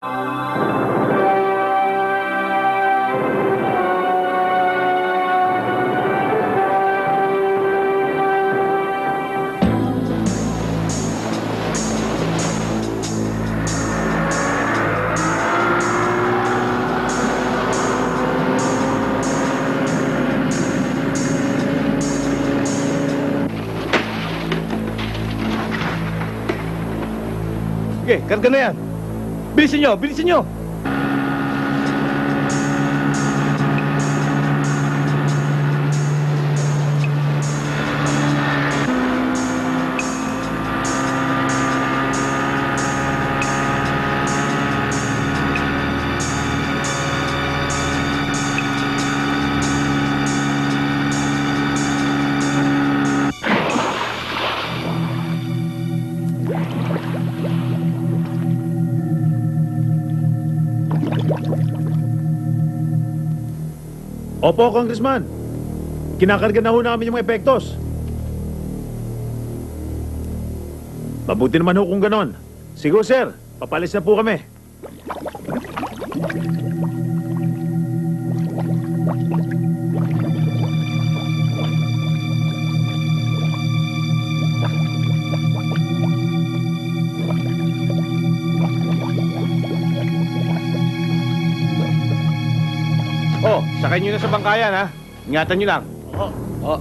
Sige, karga na yan. Bilisan nyo, bilisan nyo! Opo, Congressman. Kinakarga na ho namin yung mga epektos. Mabuti naman ho kung ganon. Sige, sir. Papalis na po kami. Oh, sakay nyo na sa bangkayan, ha? Ingatan nyo lang. Oo. Oh.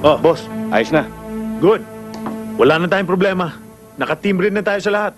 Oh, Boss, ayos na. good. Wala na tayong problema. Naka-team rin na tayo sa lahat.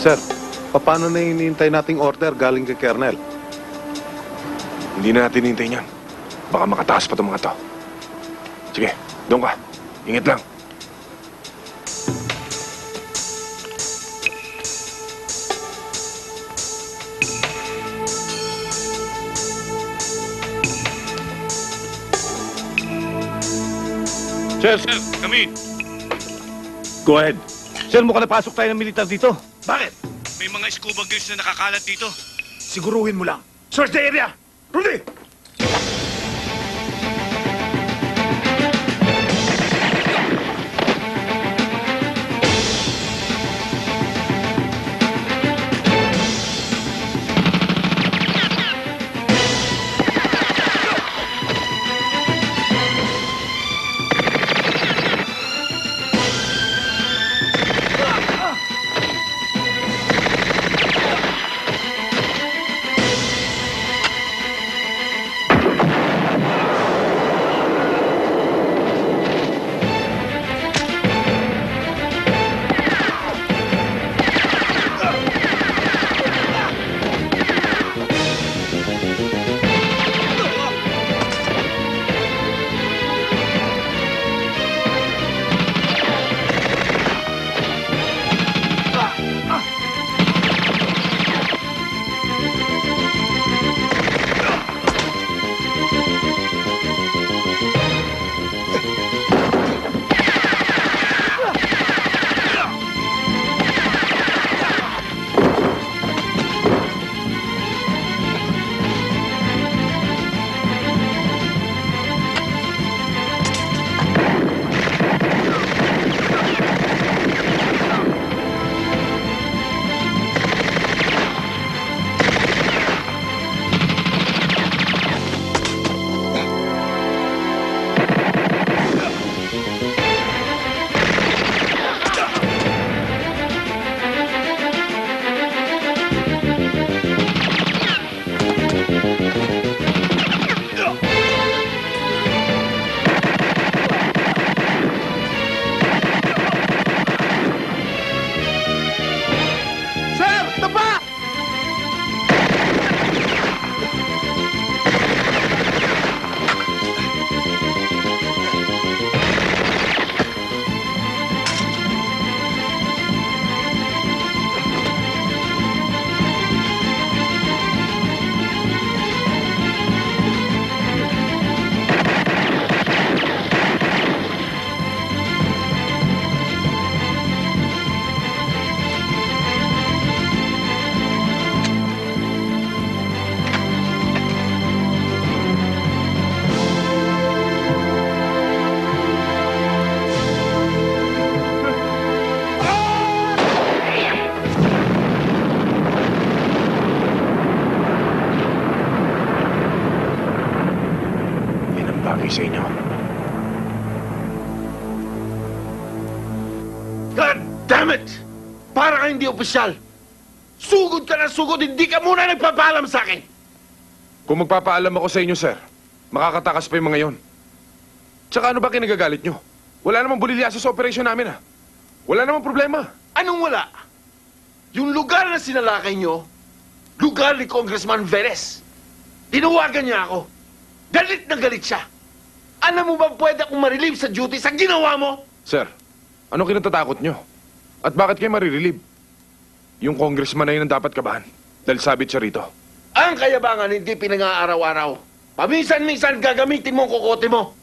Sir, paano na hinihintay nating order galing kay Colonel? Hindi na natin hintayin yan. Baka makataas pa itong mga to. Sige, doon ka. Ingat lang. Sir, come in. Go ahead. sir, mukhang napasok tayo ng militar dito. Bakit? May mga scuba gears na nakakalat dito. Siguruhin mo lang. Search the area! Rudy! sa inyo. God damn it! Para ka hindi opisyal. Sugod ka na sugod, hindi ka muna nagpapaalam sa akin. Kung magpapaalam ako sa inyo, sir, makakatakas pa yung mga yon. Tsaka ano ba kinagagalit nyo? Wala namang bulilyaso sa operasyon namin, ha? Wala namang problema. Anong wala? Yung lugar na sinalakay nyo, lugar ni Congressman Veres. Tinawagan niya ako. Galit na galit siya. Alam mo ba pwede akong ma-relieve sa duty sa ginawa mo? Sir, ano kinatatakot nyo? At bakit kayo marirelieve? Yung congressman na yun ang dapat kabahan. Dahil sabit siya rito. Ang kayabangan hindi pinang-aaraw-araw. Paminsan-minsan gagamitin mo ang kokote mo.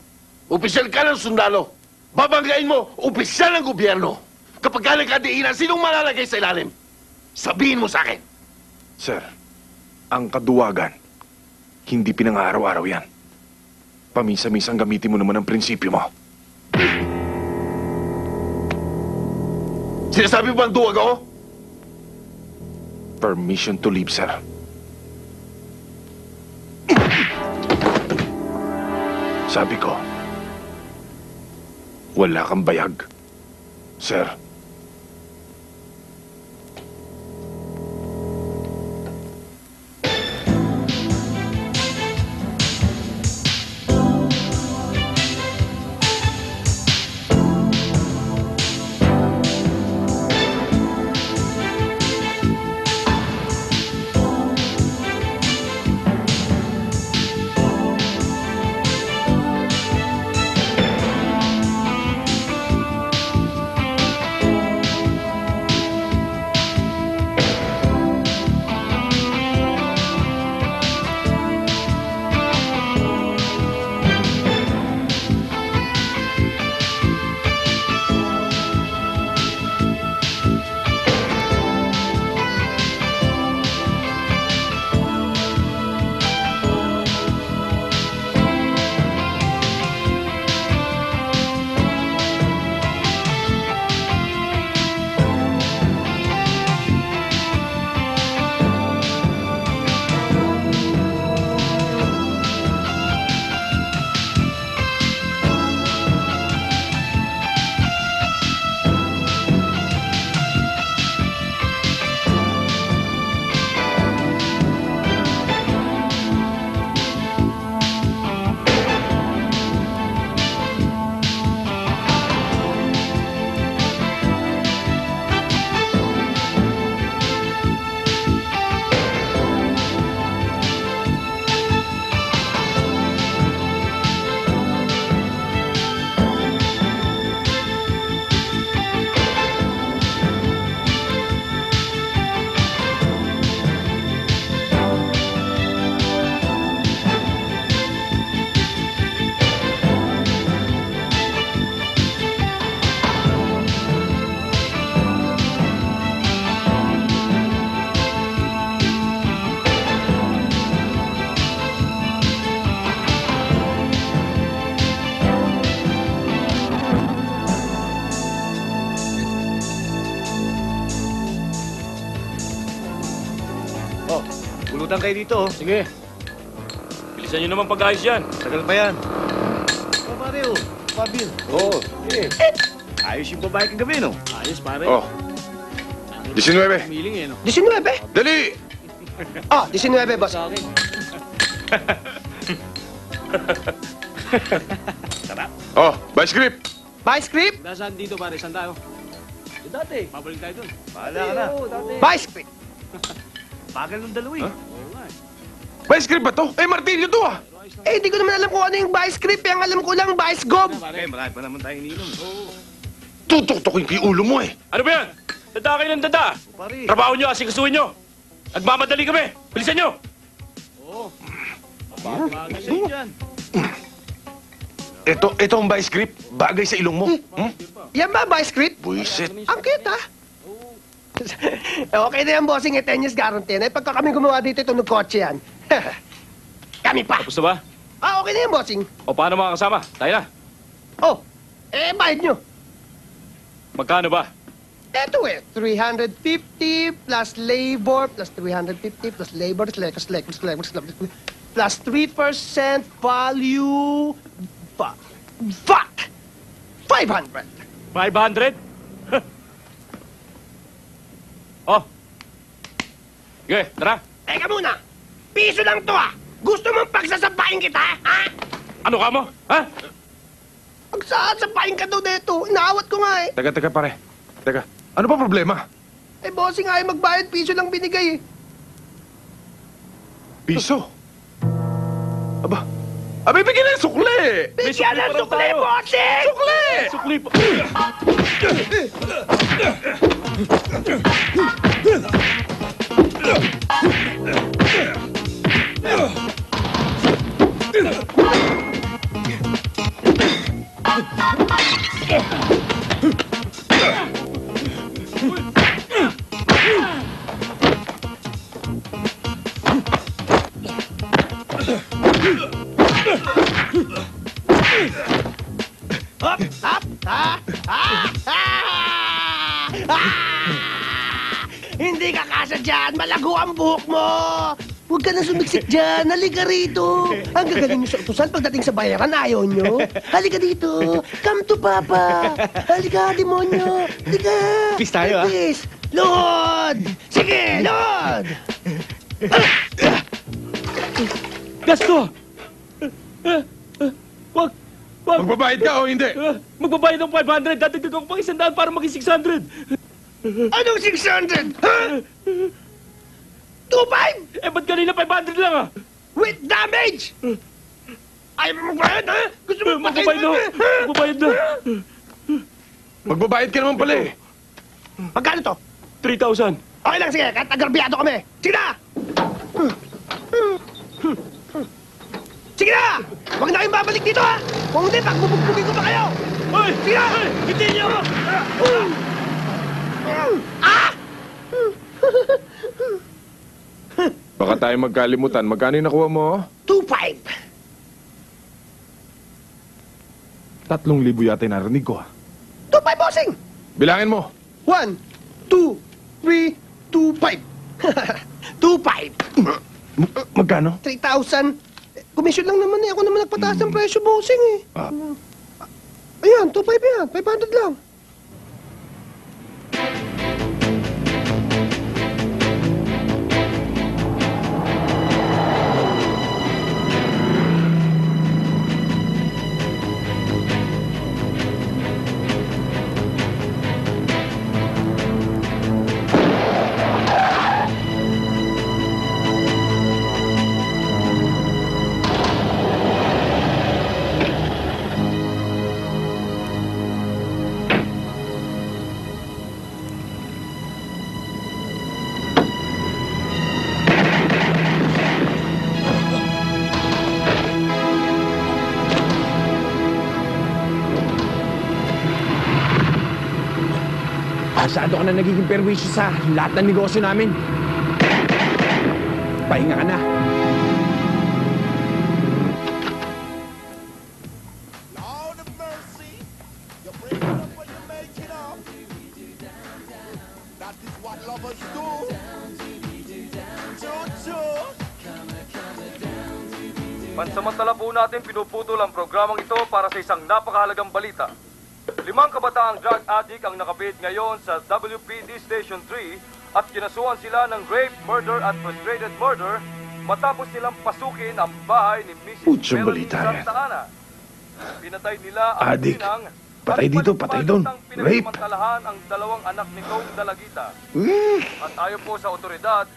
Opisyal ka ng sundalo. Babanggain mo, opisyal ng gobyerno. Kapag ka nagkadiinan, sinong malalagay sa ilalim? Sabihin mo sa akin. Sir, ang kaduwagan, hindi pinang-araw-araw yan. Pamisa-misang gamitin mo naman ang prinsipyo mo. Sinasabi mo bang duwag ako? Permission to leave, sir. Sabi ko, wala kang bayag, sir. Oh, pulutan kayo dito, oh. Sige. Bilisan nyo naman pag-ayos yan. Tagal pa yan. Oh, pare, oh. Pabil. Oo. Ayos yung babae kagabi, no? Ayos, pare. Oh, 19. Miling eh, no? 19? Dali! Ah, 19, boss. Sa akin. Oh, vice grip! Vice grip? Nasaan dito, pare? Saan tayo? Dati. Pabalik tayo dun. Bahala ka na. Vice grip. Bagal ng dalawa, eh. Oo nga eh. Vice grip ba to? Eh, martilyo to, ah! Eh, di ko naman alam kung ano yung vice grip. Ang alam ko lang, vice gob. Okay, marami pa naman tayong ininom. Tutok-tokin ko yung ulo mo, eh! Ano ba yan? Dada kayo ng dada. Oh, pare. Trabaho nyo, asikasuhin nyo. Nagmamadali kami. Bilisan nyo. Oo. Bagal sa'yo dyan. Ito ang vice grip. Bagay sa ilong mo. Hmm? Yan ba, vice grip? Buisit. Ang cute, ah. Okay na yan, bossing. 10 years guarantee na. Pagka kami gumawa dito, tunog kotse yan. Kami pa. Gusto ba? Ah, okay na yan, bossing. O paano mga kasama? Tayo na. Oh, bayad nyo. Magkano ba? Eto 350 plus labor plus 350 plus labor plus 3% value Fuck! 500! 500? Oh. Sige, tara. Teka muna! Piso lang to ah! Gusto mong pagsasabahin kita, ha? Ano ka mo? Ha? Pagsasabahin ka daw dito. Inaawat ko nga eh. Teka, pare. Teka, ano ba problema? Eh, bossing ayaw magbayad. Piso lang binigay eh. Piso? Aba, bibigyan ng sukli! Bigyan ng sukli pa sukli, rin tayo. bossing! Sukli! Sukli pa. Hop! Hop! Ha! Ah! Ah! Hindi ka kasya dyan! Malago ang buhok mo! Huwag ka na sumiksik dyan! Halika rito! Ang gagaling niyo sa utusan pagdating sa bayaran, ayaw niyo? Halika dito! Come to Papa! Halika, demonyo! Halika! Peace tayo, ah. Peace! Lord! Sige, Lord! Gasto! Wag! Wag! Magbabayad ka o hindi? Magbabayad ng 500. Dadagdag ako pang 100 para maging 600. Anong 600? Ha? 2.5? Eh, ba't kanina 500 lang ah? With damage! Ayaw mo magbayad, ha? Gusto mo Magbabayad na. Magbabayad na. Magbabayad ka naman pala eh. Magkano to? 3,000. Okay lang, sige. Kahit agrabyado kami. Sige na! Sige na! Huwag na kayong babalik dito, ha? Kung hindi, pagbubugbugin ko pa kayo! Hoy! Sige na! Hoy! Hindi niyo ako! Ah! Baka tayo magkalimutan. Magkano yung nakuha mo? 2.5. 3,000 yata yung narinig ko. 2.5, bossing! Bilangin mo. 1, 2, 3, 2.5. 2.5. Magkano? 3,000. Komisyon lang naman eh. Ako naman nagpataas ng presyo, bossing eh. Ah. Ayan, 2.5 yan. 500 lang. Masyado ka na nagiging perwisyo sa lahat ng negosyo namin. Pahinga ka na. Lord of mercy, you break it up when you make it up. That is what lovers do. Choo-choo. Pansamantala po natin pinuputol ang programang ito para sa isang napakahalagang balita. 5 kabataang drug addict ang nakapit ngayon sa WPD Station 3 at kinasuhan sila ng rape, murder at frustrated murder matapos nilang pasukin ang bahay ni Mrs. Putsang Melanie balita yan. Santa Ana. Pinatay nila ang Addict. sinang Patay dito, patay doon. Rape. Pinagsamantalahan ang 2 anak ni Kong Dalagita. At ayon po sa otoridad,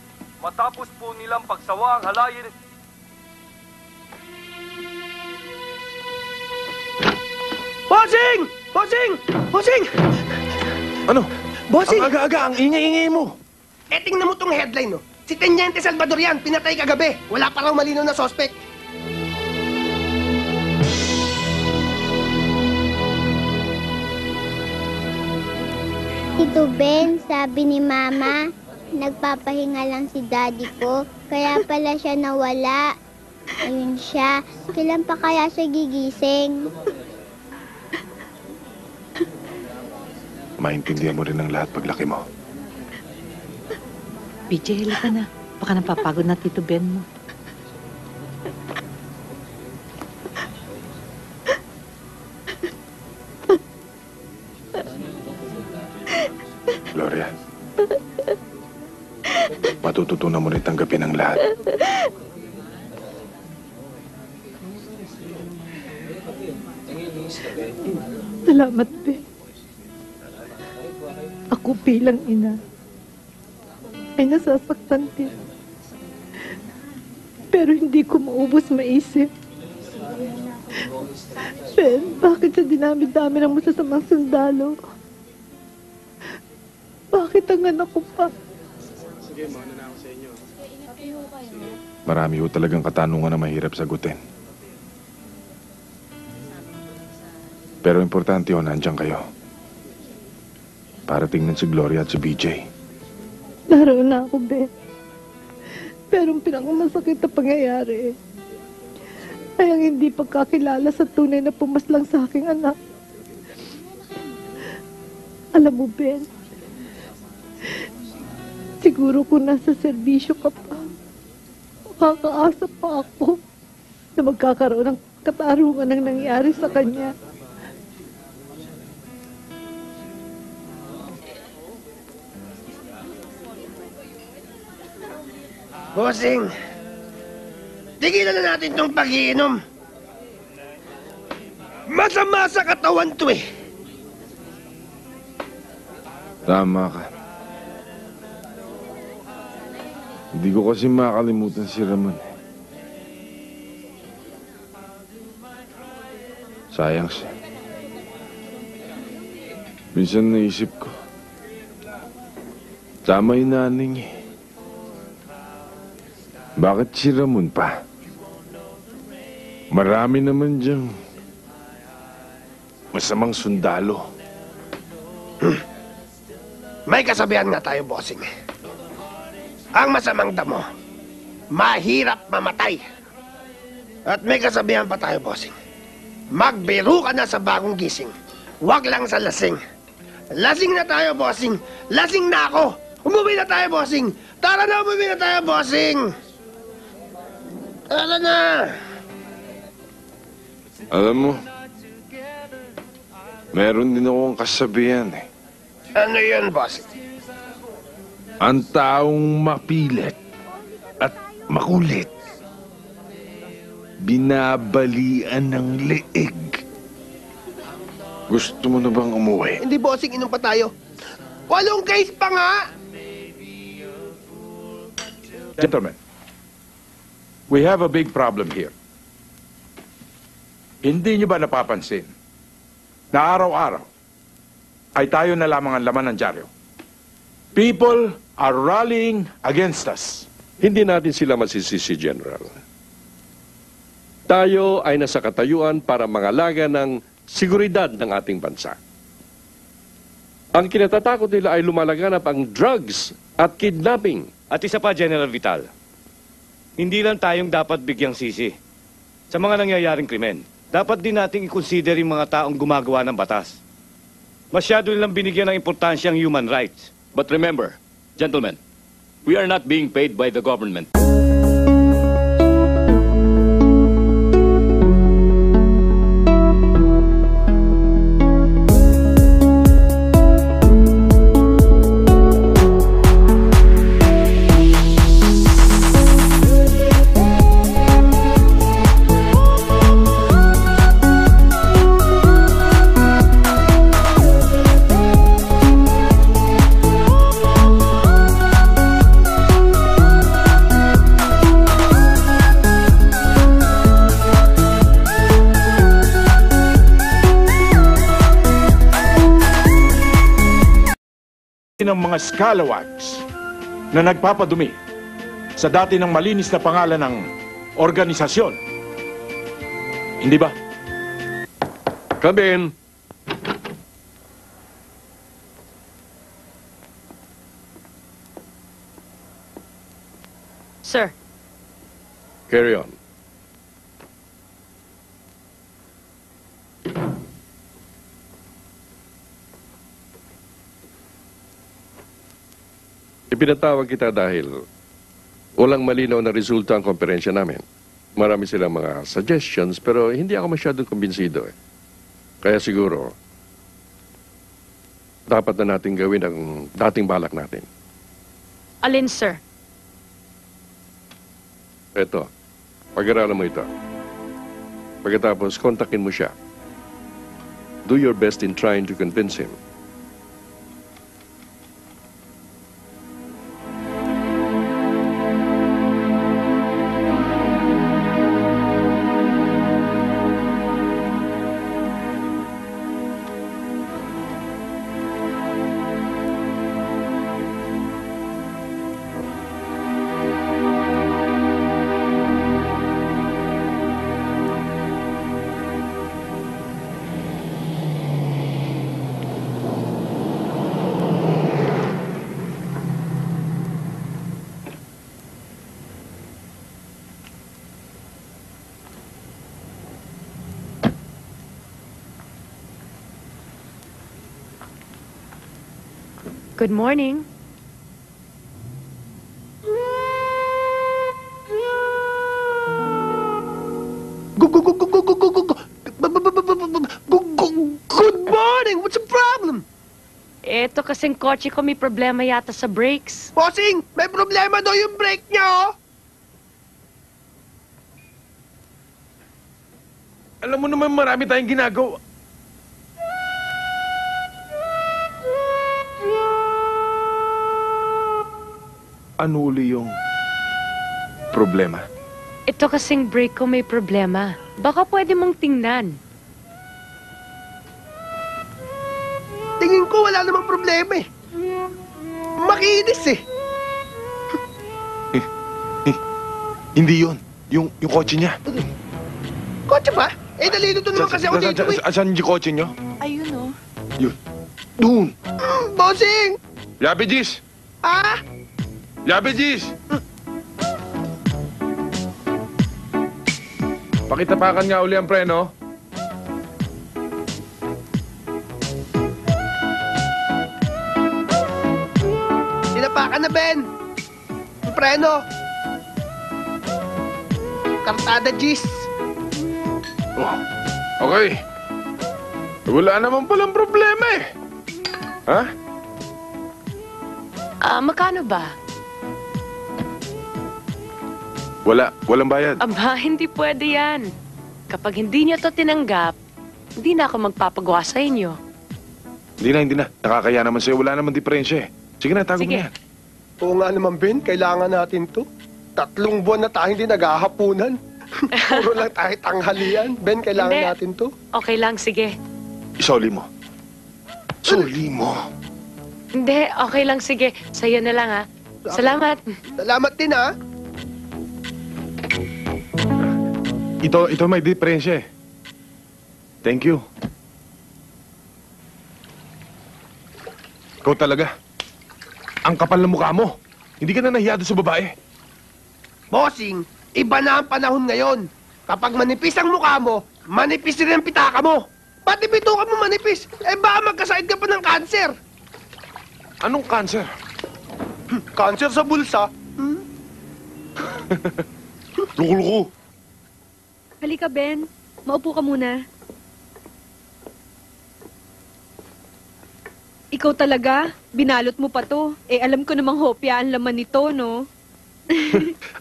matapos po nilang pagsawa ang halayin. Bossing! Bossing! Bossing! Ano? Bossing! Ang aga-aga, ang ingay-ingay mo. Eh, tingnan mo tong headline, no? Si Teniente Salvador yan, pinatay kagabi. Wala pa raw malinaw na suspect. Tito Ben, sabi ni Mama, nagpapahinga lang si Daddy ko, kaya pala siya nawala. Ayun siya, kailan pa kaya siya gigising? Maintindihan mo rin ang lahat paglaki mo. PJ, halika na. Baka napapagod na Tito Ben mo. matututunan mo rin tanggapin ang lahat. Salamat, Be. Ako bilang ina ay nasasaktan din. Pero hindi ko maubos maisip. Ben, bakit sa dinami-dami ng masasamang sundalo? Bakit ang anak ko pa? Marami ho talagang katanungan na mahirap sagutin. Pero importante ho, nandiyan kayo. Para tingnan si Gloria at si BJ. Laro na ako, Ben. Pero ang pinakamasakit na pangyayari ay ang hindi pagkakilala sa tunay na pumaslang sa aking anak. Alam mo, Ben, siguro kung nasa serbisyo ka pa, makakaasa pa ako na magkakaroon ng katarungan ng nangyari sa kanya. Bossing, tigilan na natin tong pag-iinom. Masama sa katawan to eh. Tama ka. Hindi ko kasi makakalimutan si Ramon. Sayang siya. Minsan naisip ko, tama yung nanay niya. Bakit si Ramon pa? Marami naman diyang masamang sundalo. May kasabihan nga tayo, bossing. Ang masamang damo, mahirap mamatay. At may kasabihan pa tayo, bossing. Magbiro ka na sa bagong gising. Huwag lang sa lasing. Lasing na tayo, bossing. Lasing na ako. Umuwi na tayo, bossing. Tara na, umuwi na tayo, bossing. Tara na. Alam mo, meron din akong kasabihan eh. Ano yun, bossing? Ang taong mapilit at makulit, binabalian ng leeg. Gusto mo na bang umuwi? Hindi, bossing. Inom pa tayo. 8 case pa nga. Gentlemen, we have a big problem here. Hindi niyo ba napapansin na araw-araw ay tayo na lamang ang laman ng dyaryo? People are rallying against us. Hindi natin sila masisisi, General. Tayo ay nasa katayuan para mangalaga ng seguridad ng ating bansa. Ang kinatatakot nila ay lumalaganap ang drugs at kidnapping. At isa pa, General Vital. Hindi lang tayong dapat bigyang sisi sa mga nangyayaring krimen. Dapat din nating i-consider yung mga taong gumagawa ng batas. Masyado nilang binigyan ng importansya ang human rights. But remember, gentlemen, we are not being paid by the government. Ng mga scalawags na nagpapadumi sa dati ng malinis na pangalan ng organisasyon. Hindi ba? Come in. Sir. Carry on. Ipinatawag kita dahil walang malinaw na resulta ang komperensya namin. Marami silang mga suggestions pero hindi ako masyadong kumbinsido eh. Kaya siguro, dapat na natin gawin ang dating balak natin. Alin, sir? Eto, pag-aralan mo ito. Pagkatapos, kontakin mo siya. Do your best in trying to convince him. Good morning. Good morning! What's the problem? Eto kasing kotse ko may problema yata sa brakes. Bossing, may problema daw yung brake niya, oh! Alam mo naman marami tayong ginagawa. Ano uli yung problema? Ito kasing brake ko may problema. Baka pwede mong tingnan. Tingin ko wala namang problema eh. Makinis eh. Hindi yun. Yung kotse niya. Kotse ba? Eh, nalilito naman kasi ako dito eh. Saan yung kotse niyo? Ayun, oh. Yun. Doon. Bossing! Yabe, Gis! Ah? Yabe, Gis! Pakitapakan nga uli ang preno. Tinapakan na, Ben. Yung preno. Kartada, Gis. Oh, okay. Wala naman palang problema eh. Ha? Magkano ba? Walang bayad. Aba, hindi pwede yan. Kapag hindi niyo to tinanggap, hindi na ako magpapagawa sa inyo. Hindi na. Nakakaya naman sa'yo. Wala naman diferensya eh. Sige na, tago mo Sige. yan. Oo nga naman, Ben. Kailangan natin to. 3 buwan na tayo hindi naghahapunan. Puro lang tayo tanghalian. Ben, kailangan Hindi. natin to. Okay lang, sige. Isoli mo. Soli mo. Hindi, okay lang, sige. Sa'yo na lang, ha. Salamat. Salamat din, ha. Ito may diferensya eh. Thank you. Ikaw talaga. Ang kapal ng mukha mo. Hindi ka na nahiya doon sa babae. Bossing, iba na ang panahon ngayon. Kapag manipis ang mukha mo, manipis rin ang pitaka mo. Pati bituka mo manipis. Eh baka magkasakit ka pa ng cancer. Anong cancer? Cancer sa bulsa. Luko-luko. Halika, Ben. Maupo ka muna. Ikaw talaga? Binalot mo pa to. Eh, alam ko namang hopya ang laman nito, no?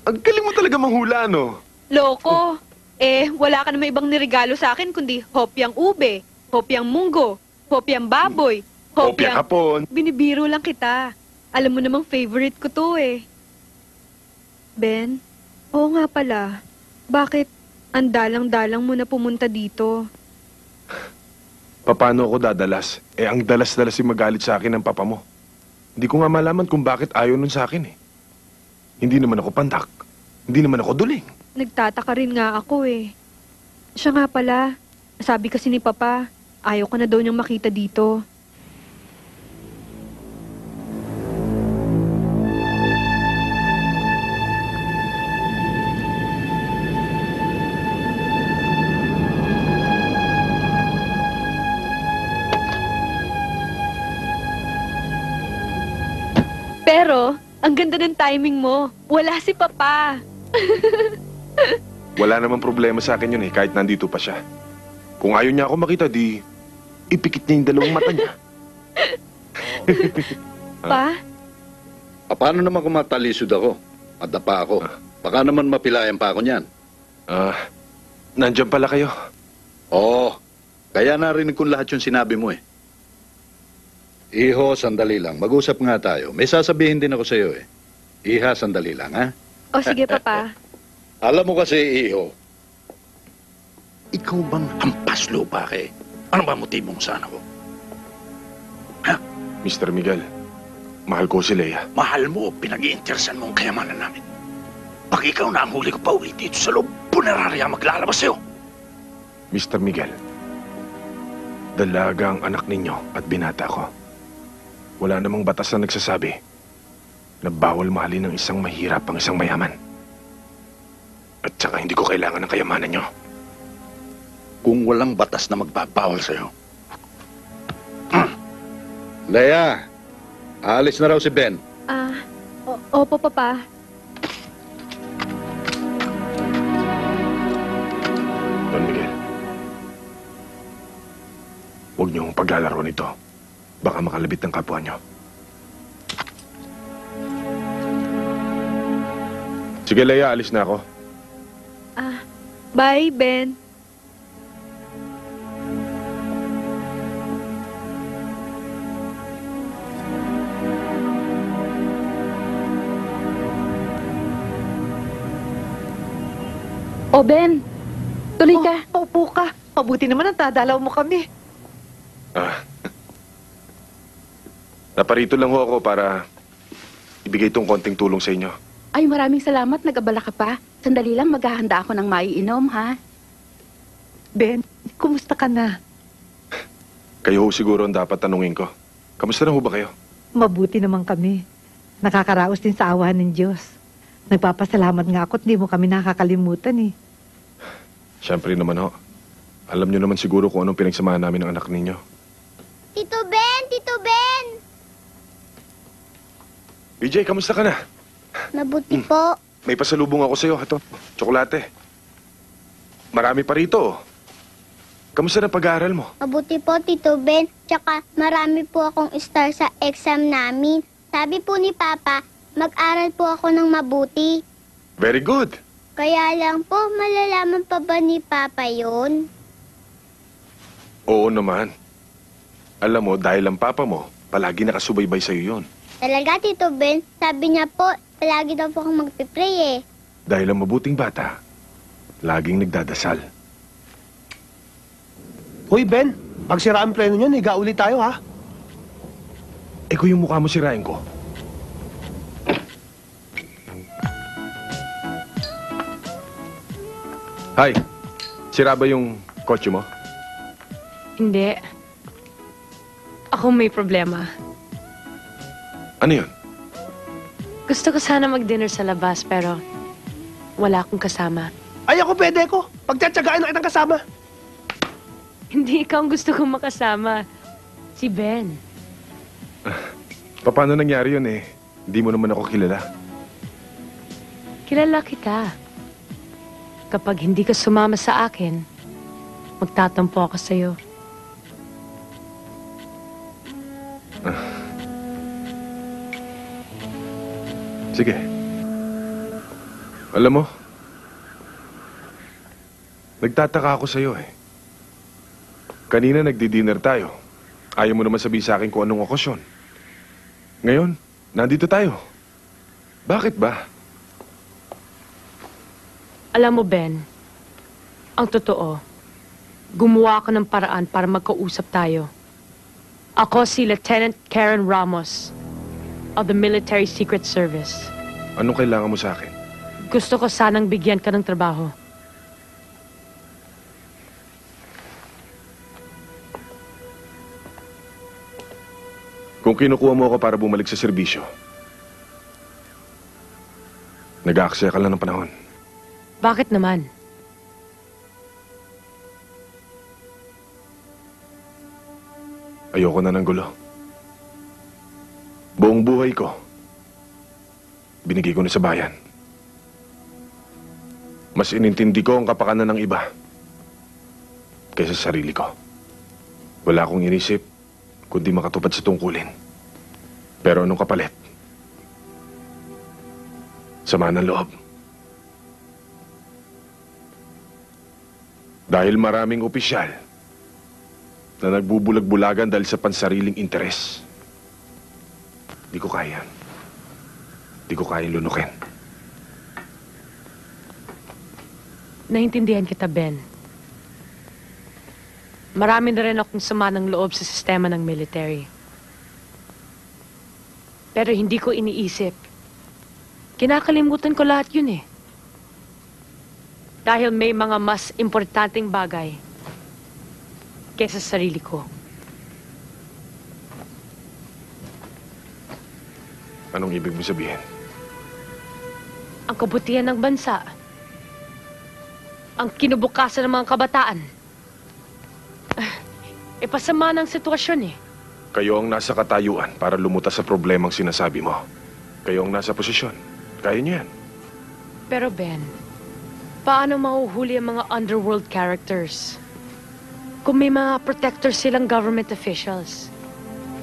Ang galing mo talaga manghula, no? Loko. Eh, wala ka naman ibang niregalo sa akin kundi hopyang ube, hopyang munggo, hopyang baboy, Hopya kapon. Binibiro lang kita. Alam mo namang favorite ko to eh. Ben, oo nga pala. Bakit ang dalang-dalang mo na pumunta dito? Paano ako dadalas? Eh, ang dalas-dalas yung magalit sa akin ng papa mo. Hindi ko nga malaman kung bakit ayaw nun sa akin eh. Hindi naman ako pandak. Hindi naman ako duling. Nagtataka rin nga ako eh. Siya nga pala, sabi kasi ni Papa, ayaw ka na daw niyang makita dito. Pero, ang ganda ng timing mo. Wala si Papa. Wala namang problema sa akin yun eh, kahit nandito pa siya. Kung ayaw niya ako makita, di ipikit niya yung dalawang mata niya. Pa? Paano naman kung matalisod ako? Madapa ako. Baka naman mapilayan pa ako niyan. Nandiyan pala kayo. Oo. Kaya narinig ko lahat yung sinabi mo eh. Iho, sandali lang. Mag-usap nga tayo. May sasabihin din ako sa iyo eh. Iha, sandali lang, ha? O sige, Papa. Alam mo kasi, Iho, ikaw bang hampas lupa kay? Ano ba motibo mo sa anak ko? Mr. Miguel, mahal ko si Leia. Mahal mo, pinag-iinteresan mo ang kayamanan namin. Pag ikaw na ang huli ko pa uli dito sa loob, punerarya maglalabas sa'yo. Mr. Miguel, dalaga ang anak ninyo at binata ko. Wala namang batas na nagsasabi na bawal mahalin ng isang mahirap ang isang mayaman. At saka hindi ko kailangan ng kayamanan nyo. Kung walang batas na magbabawal sa'yo. Leia, aalis na raw si Ben. Opo, Papa. Don Miguel, huwag niyong paglalaro nito. Baka makalabit ng kapwa niyo. Sige, Leia, alis na ako. Bye, Ben. O Ben, tuloy ka. Upo ka. Mabuti naman ang dadalaw mo kami. Naparito lang ho ako para ibigay itong konting tulong sa inyo. Ay, maraming salamat. Nag-abala ka pa. Sandali lang, maghahanda ako ng maiinom, ha? Ben, kumusta ka na? Kayo ho siguro ang dapat tanungin ko. Kamusta na ho ba kayo? Mabuti naman kami. Nakakaraos din sa awa ng Diyos. Nagpapasalamat nga ako at hindi mo kami nakakalimutan eh. Siyempre naman ho. Alam niyo naman siguro kung anong pinagsamahan namin ng anak ninyo. Tito Ben! Tito Ben! BJ, kamusta ka na? Mabuti po. May pasalubong ako sa'yo. Ito, tsokolate. Marami pa rito. Kamusta na pag-aaral mo? Mabuti po, Tito Ben. Tsaka marami po akong star sa exam namin. Sabi po ni Papa, mag-aral po ako ng mabuti. Very good. Kaya lang po, malalaman pa ba ni Papa yun? Oo naman. Alam mo, dahil ang papa mo, palagi nakasubaybay sa'yo yun. Talaga, Tito Ben. Sabi niya po, palagi daw po akong magpipray eh. Dahil ang mabuting bata, laging nagdadasal. Hoy, Ben. Pag sira ang pleno niyan, higa ulit tayo, ha? Eh, kung yung mukha mo sirain ko. Hi. Sira ba yung kotse mo? Hindi. Ako may problema. Ano yun? Gusto ko sana mag-dinner sa labas pero wala akong kasama. Ay, ako pwede ko. Pagtsatsagaan na kitang kasama. Hindi ikaw ang gusto kong makasama. Si Ben. Paano nangyari yun eh? Hindi mo naman ako kilala. Kilala kita. Kapag hindi ka sumama sa akin, magtatampo ako sa'yo. Sige. Alam mo, nagtataka ako sa'yo eh. Kanina nagdi-dinner tayo. Ayaw mo naman sabihin sa akin kung anong okasyon. Ngayon, nandito tayo. Bakit ba? Alam mo, Ben, ang totoo, gumawa ako ng paraan para magkausap tayo. Ako si Lieutenant Karen Ramos of the Military Secret Service. Anong kailangan mo sa akin? Gusto ko sanang bigyan ka ng trabaho. Kung kinukuha mo ako para bumalik sa serbisyo, nag-aaksaya ka lang ng panahon. Bakit naman? Ayoko na ng gulo. Buong buhay ko, binigay ko na sa bayan. Mas inintindi ko ang kapakanan ng iba kaysa sa sarili ko. Wala akong inisip kundi makatupad sa tungkulin. Pero anong kapalit? Sama ng loob. Dahil maraming opisyal na nagbubulag-bulagan dahil sa pansariling interes. Di ko kaya. Di ko kayang lunukin. Naintindihan kita, Ben. Marami na rin akong sama ng loob sa sistema ng military. Pero hindi ko iniisip. Kinakalimutan ko lahat yun eh. Dahil may mga mas importanteng bagay kesa sa sarili ko. Anong ibig mo sabihin? Ang kabutihan ng bansa. Ang kinubukasan ng mga kabataan. Pasama ng sitwasyon eh. Kayo ang nasa katayuan para lumutas sa problemang sinasabi mo. Kayo ang nasa posisyon. Kaya niyo yan. Pero Ben, paano mahuhuli ang mga underworld characters? Kung may mga protectors silang government officials.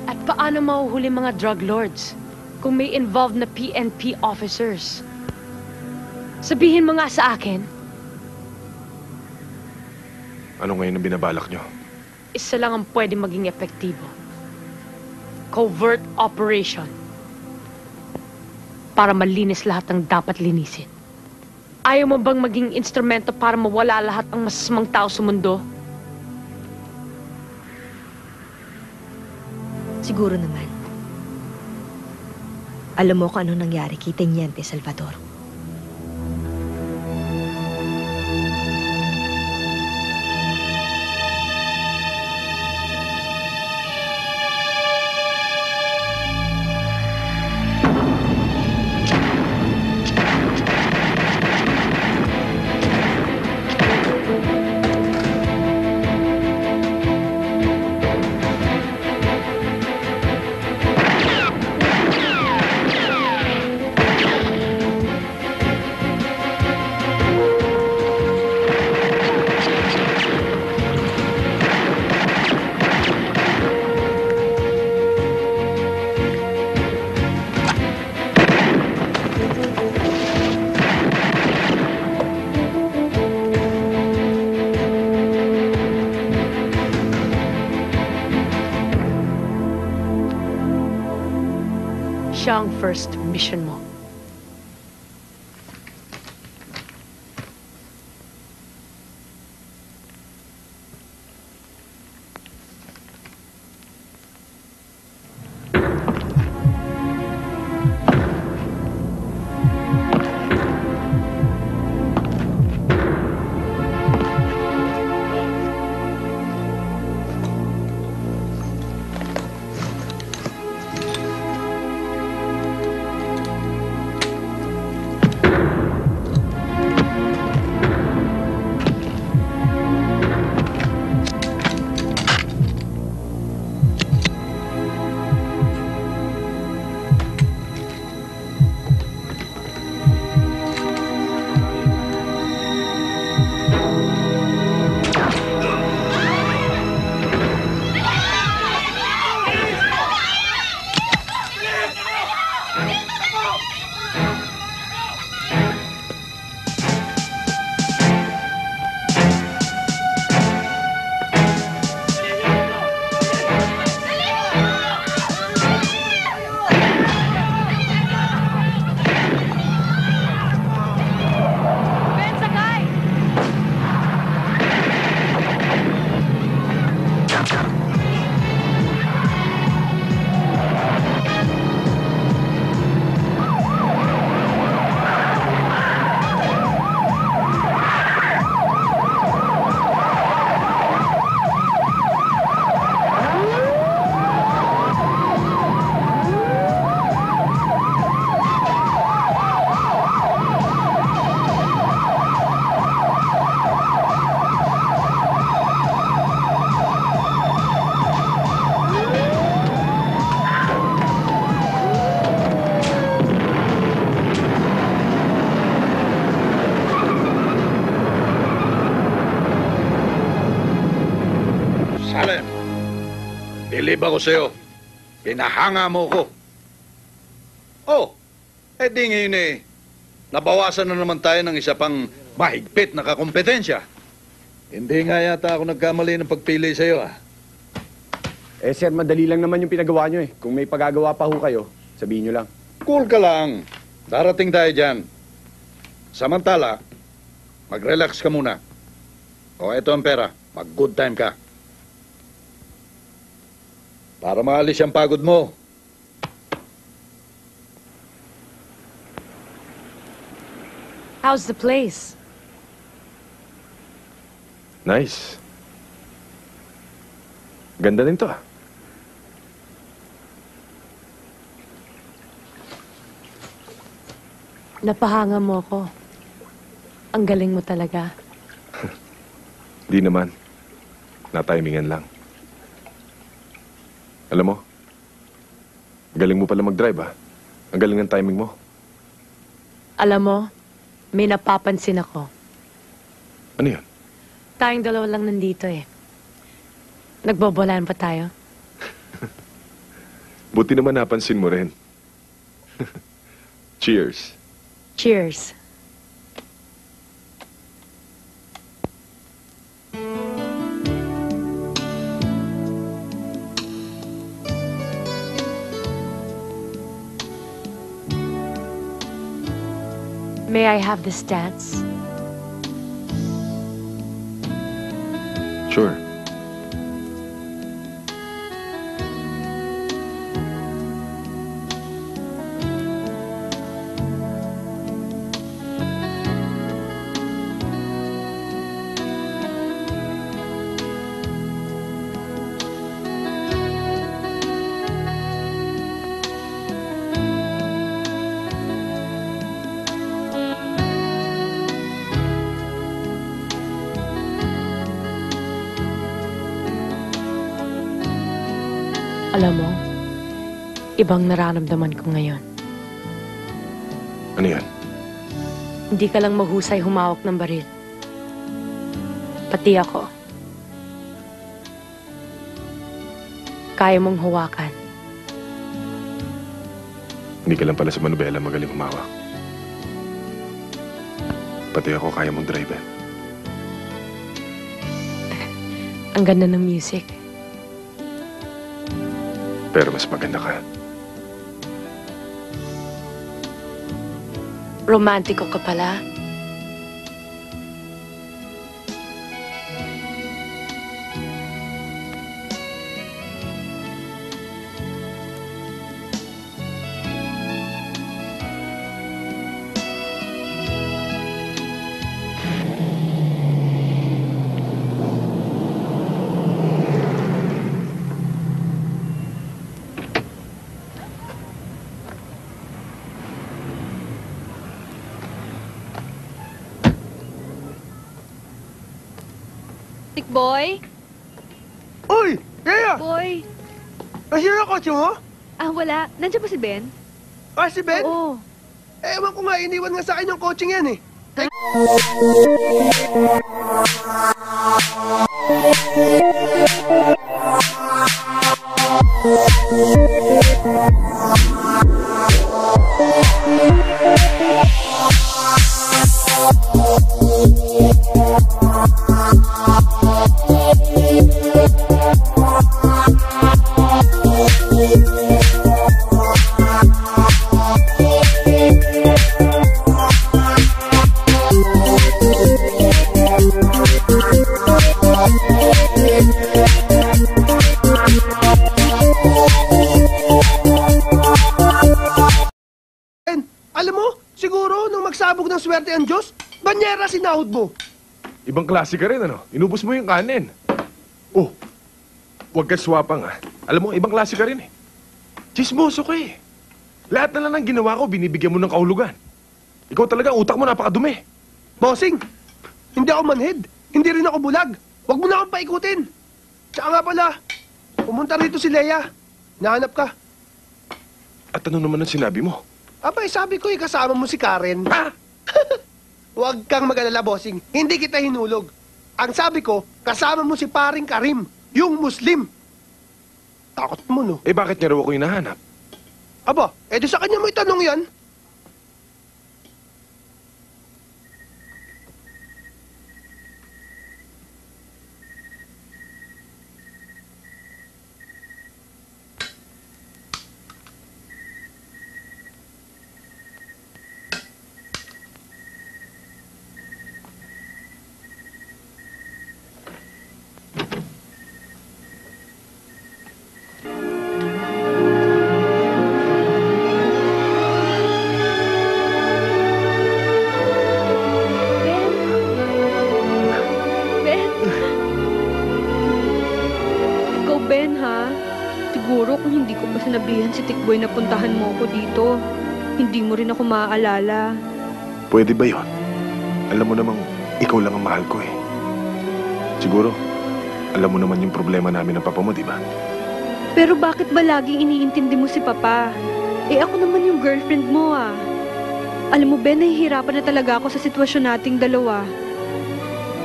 At paano mahuhuli mga drug lords? Kung may involved na PNP officers. Sabihin mo nga sa akin. Ano ngayon ang binabalak niyo? Isa lang ang pwede maging epektibo. Covert operation. Para malinis lahat ng dapat linisin. Ayaw mo bang maging instrumento para mawala lahat ng masasamang tao sa mundo? Siguro naman. Alam mo kung ano nangyari kay Teniente Salvador. Siya ang first mission mo. Bilib ako sa'yo. Pinahanga mo ko. Oh, di ngayon nabawasan na naman tayo ng isa pang mahigpit na kakompetensya. Hindi nga yata ako nagkamali ng pagpili sa'yo, ah. Eh, sir, madali lang naman yung pinagawa nyo eh. Kung may pagagawa pa ho kayo, sabihin nyo lang. Cool ka lang. Darating tayo dyan. Samantala, mag-relax ka muna. O, eto ang pera. Mag-good time ka. Para maalis ang pagod mo. How's the place? Nice. Ganda din to ah. Napahanga mo ko. Ang galing mo talaga. Di naman. Natimingan lang. Alam mo, galing mo pala mag-drive ah. Ang galing ng timing mo. Alam mo, may napapansin ako. Ano yun? Tayong dalawa lang nandito eh. Nagbobolaan pa tayo? Buti naman napansin mo rin. Cheers. Cheers. May I have this dance? Sure. Alam mo, ibang nararamdaman ko ngayon. Ano yan? Hindi ka lang mahusay humawak ng baril. Pati ako. Kaya mong hawakan. Hindi ka lang pala sa manubela magaling humawak. Pati ako kaya mong drive eh. Ang ganda ng music. Pero mas maganda ka. Romantiko ka pala. Boy? Uy! Kaya! Boy! Nasira ang kotse mo? Ah, wala. Nandiyan ba si Ben? Ah, si Ben? Oo. Ewan ko nga, iniwan nga sa akin yung kotse yan eh. Alam mo, siguro nung magsabog ng swerte ang Diyos, banyera sinahod mo. Ibang klase ka rin, ano? Inubos mo yung kanin. Oh, huwag ka swapang, ah. Alam mo, ibang klase ka rin, eh. Chismoso ka, eh. Lahat na lang ng ginawa ko, binibigyan mo ng kahulugan. Ikaw talaga, utak mo napakadumi. Bossing, hindi ako manhid. Hindi rin ako bulag. Huwag mo na akong paikutin. Tsaka nga pala, pumunta rito si Leia. Nahanap ka. At ano naman ang sinabi mo? Abay, sabi ko, kasama mo si Karen. Ha? Huwag kang mag-alala, bossing. Hindi kita hinulog. Ang sabi ko, kasama mo si paring Karim, yung Muslim. Takot mo, no? Eh, bakit niya raw ako hinahanap? Aba, edi sa kanya mo itanong yan. sabihan si Tikboy na puntahan mo ako dito. Hindi mo rin ako maaalala. Pwede ba yon? Alam mo namang ikaw lang ang mahal ko eh. Siguro, alam mo naman yung problema namin ng papa mo, di ba? Pero bakit ba laging iniintindi mo si Papa? Eh ako naman yung girlfriend mo ah. Alam mo, Ben, nahihirapan na talaga ako sa sitwasyon nating dalawa.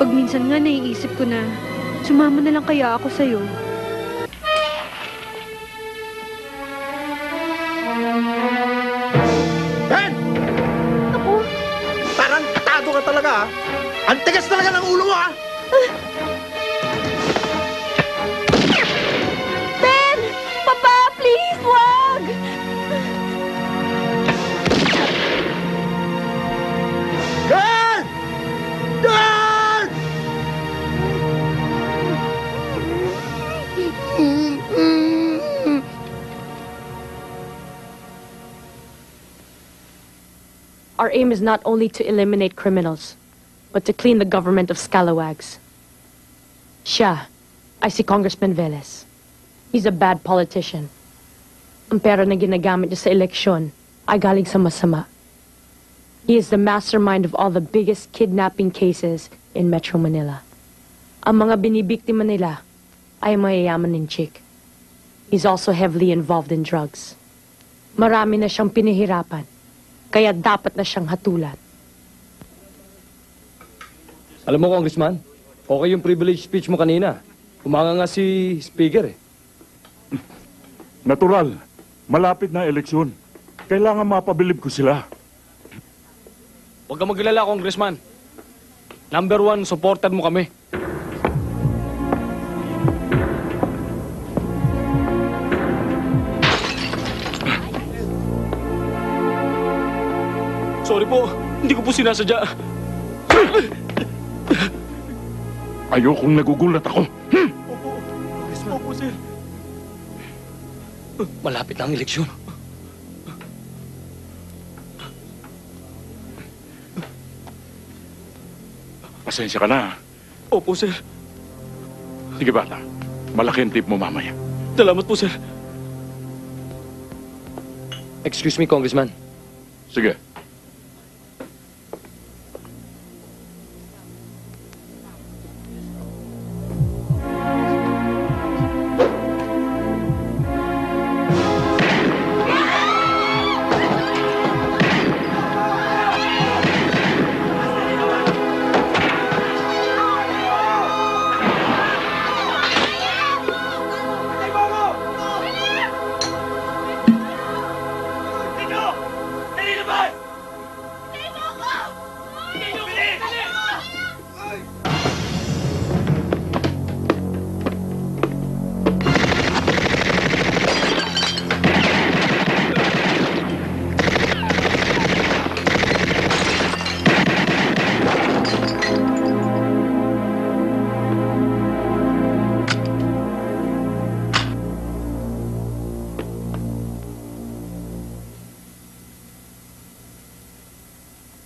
Pag minsan nga naiisip ko na, sumama na lang kaya ako sa'yo. Ben! Ako? Parang katado ka talaga, ha? Ang tigas talaga ng ulo mo, ha? Ben! Papa, please, wag! Ben! Ben! Our aim is not only to eliminate criminals, but to clean the government of scalawags. Siya ay si Congressman Velez. He's a bad politician. Ang pera na ginagamit niya sa eleksyon ay galing sa masama. He is the mastermind of all the biggest kidnapping cases in Metro Manila. Ang mga binibiktima nila ay mayayaman ng chick. He's also heavily involved in drugs. Marami na siyang pinahirapan, kaya dapat na siyang hatulan. Alam mo, Congressman, okay yung privilege speech mo kanina. Umanga nga si Speaker eh. Natural. Malapit na eleksyon. Kailangan mapabilib ko sila. Huwag kang maglala, Congressman. Number 1, supportan mo kami. Sorry po, hindi ko po sinasadya. Ayokong nagugulat ako. Opo, sir. Malapit na ang eleksyon. Pasensya ka na. Opo, sir. Sige bata, malaki ang tip mo mamaya. Salamat po, sir. Excuse me, Congressman. Sige.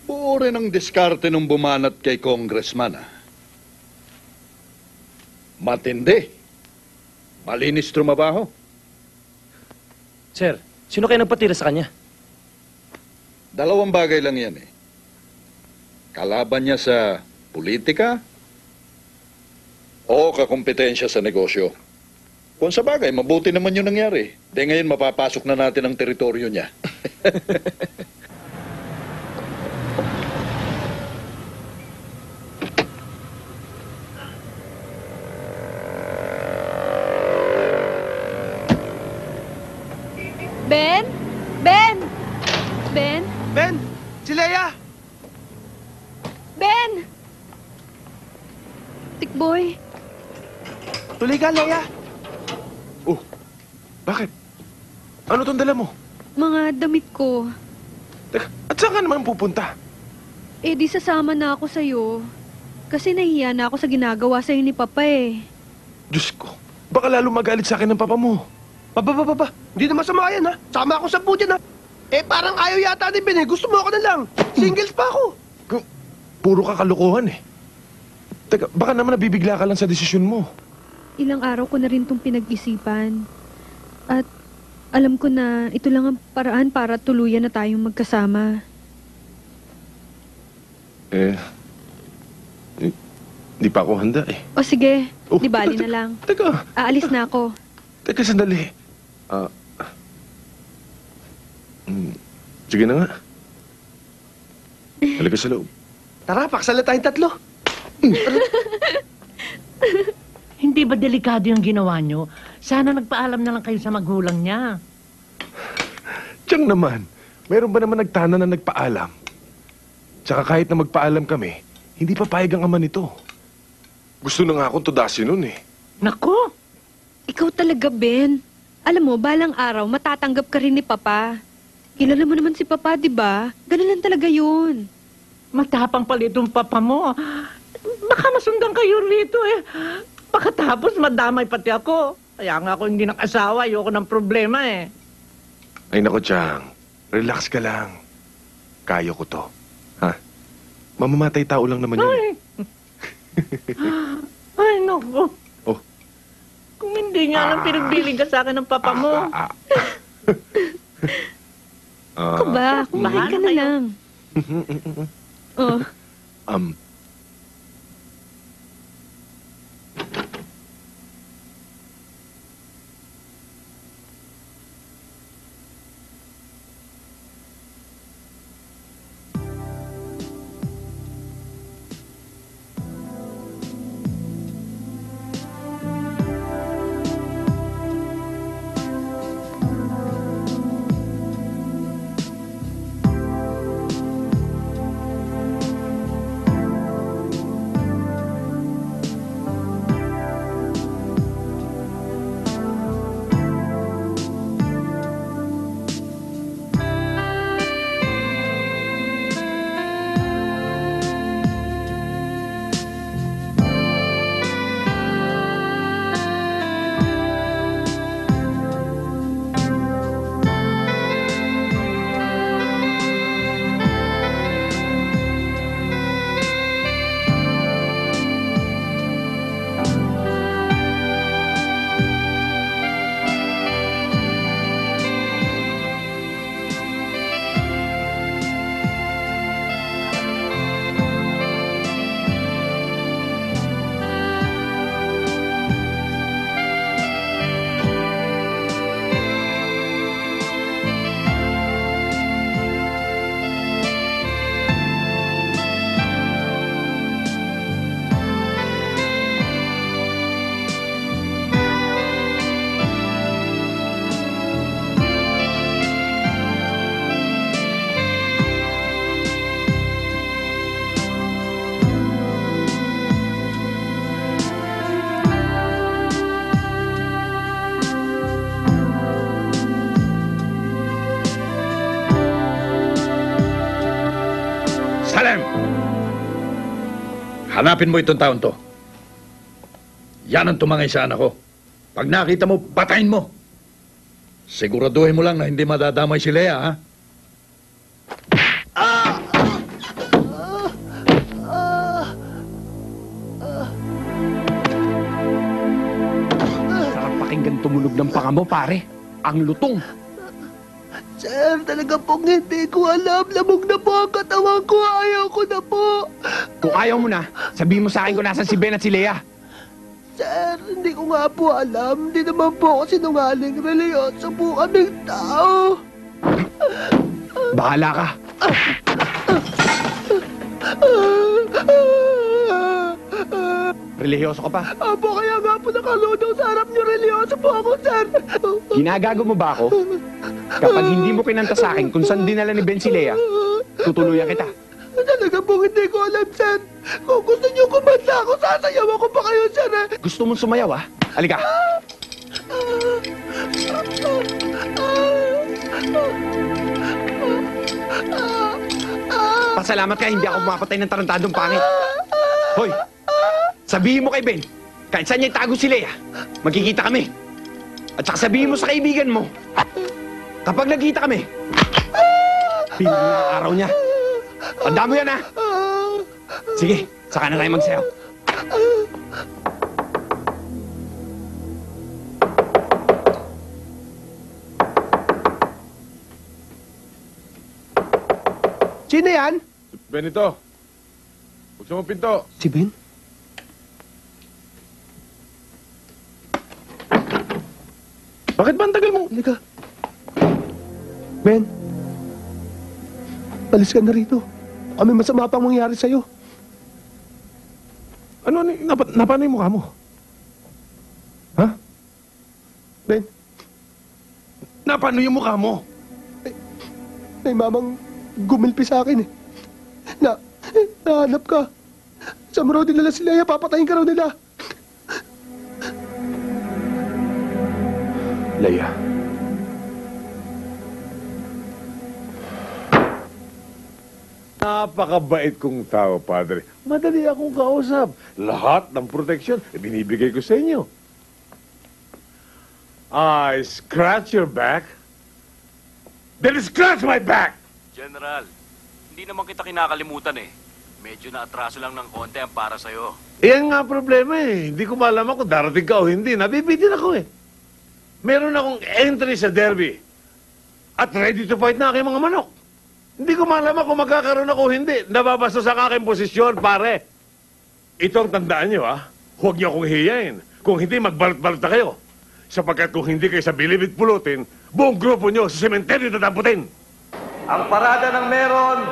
Buo rin ang diskarte nung bumanat kay Congressman, ah. Matindi. Malinis trumabaho. Sir, sino kayo nagpatira sa kanya? Dalawang bagay lang yan, eh. Kalaban niya sa politika o kakumpetensya sa negosyo. Kung sa bagay, mabuti naman yung nangyari. Dahil ngayon mapapasok na natin ang teritoryo niya. Ben? Ben? Ben? Ben! Si Leia! Ben! Tikboy, Tuloy ka, Leia! Oh, bakit? Ano tong dala mo? mga damit ko. Teka, at saan ka naman pupunta? Eh di sasama na ako sa'yo. Kasi nahiya na ako sa ginagawa sa'yo ni Papa eh. Diyos ko, baka lalo magalit sa akin ng papa mo. Papa, hindi na masama yan, ha? Sama ako sa budyan, ha? Eh, parang ayaw yata ni Ben, eh. Gusto mo ako na lang. Singles pa ako. Puro ka kalokohan eh. Teka, baka naman nabibigla ka lang sa desisyon mo. Ilang araw ko na rin itong pinag-isipan. At Alam ko na ito lang ang paraan para tuluyan na tayong magkasama. Hindi pa ako handa eh. O sige, di bali na lang. Teka. Aalis na ako. Teka, sandali. Sige na nga. Halika sa loob. Tara, paksala tayong tatlo. Hindi ba delikado yung ginawa nyo? Sana nagpaalam na lang kayo sa magulang niya. Tiyang naman, meron ba naman nagtana na nagpaalam? Tsaka kahit na magpaalam kami, hindi papayag ang ama nito. Gusto na nga akong tudasin nun eh. Nako! Ikaw talaga, Ben. Alam mo, balang araw, matatanggap ka rin ni Papa. Kilala mo naman si Papa, di ba? Ganun lang talaga yun. Matapang pala itong papa mo. Baka masundan kayo rito eh. Baka tapos madamay pati ako. Kaya nga ako hindi nakasawa, ayoko ng problema eh. Ay nako, Chang. Relax ka lang. Kaya ko to. Ha? Mamamatay tao lang naman yun. Ay, naku. Oh. Kung hindi nga lang pinagbiling ka sa akin ng papa mo. Ako ba? Kumain ka na lang. Oh. Salem! Hanapin mo itong taon to. Yan ang tumangay sa anak ko. Pag nakita mo, patayin mo. Siguraduhin mo lang na hindi madadamay si Lea, ha? Sarap pakinggan tumunog ng panga mo, pare. Ang lutong. Sir, talaga pong hindi ko alam. Lamog na po ang katawan ko. Ayaw ko na po. Kung ayaw mo na, sabihin mo sa akin kung nasan si Ben at si Lea. Sir, hindi ko nga po alam. Hindi naman po ako sinungaling. Religyoso po kaming tao. Bahala ka. Religyoso ka pa? Apo, kaya nga po nakaludaw sa harap niyo. Religyoso po ako, sir. Ginagago mo ba ako? Kapag hindi mo kinanta sa akin kung saan dinala ni Ben si Lea, tutuluyan kita. Talaga pong hindi ko alam, sir. Kung gusto niyo kumanta ako, sasayaw ako pa kayo, sir. Gusto mong sumayaw, ha? Halika. Pasalamat ka, hindi ako mapatay ng tarantadong pangit. Hoy, sabihin mo kay Ben, kahit saan niya itago si Lea, magkikita kami. At saka sabihin mo sa kaibigan mo, kapag nagkita kami, piling na araw niya. Tandaan mo yan, ha? Sige, saka na tayo magsayaw. Sino yan? Benito. Buksan mo pinto. Si Ben? Bakit ba ang tagal mo? Halika. Ben. Alis ka na rito. Kami masama pang mangyari sa'yo. Ano, napano yung mukha mo? Ha? Ben. Napano yung mukha mo? May mamang gumilpi sa akin eh. Nahanap ka. Saan mo raw dinala si Leia? Papatayin ka raw nila. Leia. Napakabait kong tao, Padre. Madali akong kausap. Lahat ng proteksyon, binibigay ko sa inyo. I scratch your back? Then scratch my back! General, hindi naman kita kinakalimutan eh. Medyo na-atraso lang ng konti ang para sa'yo. Iyan nga problema eh. Hindi ko malaman kung darating ka o hindi. Nabibitin ako eh. Meron akong entry sa derby. At ready to fight na aking mga manok. Hindi ko malaman kung magkakaroon ako o hindi. Nababasa sa aking posisyon, pare. Ito ang tandaan nyo, ha? Huwag niyo akong hiyain. Kung hindi, magbalot-balot na kayo. Sapagkat kung hindi kayo sa bilibid pulutin, buong grupo nyo sa sementeryo tatamputin. Ang parada ng meron,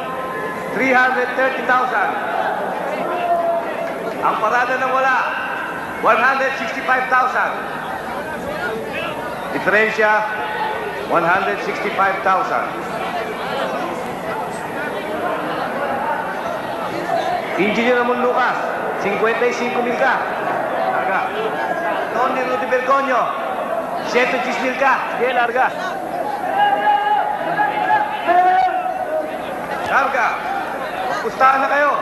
330,000. Ang parada ng wala, 165,000. Diferensya, 165,000. Engineer Ramon Lucas, 55,000 ka. Larga. Tony Rudy Bergoño, 110,000 ka. Sige, larga. Larga. Pustahan na kayo.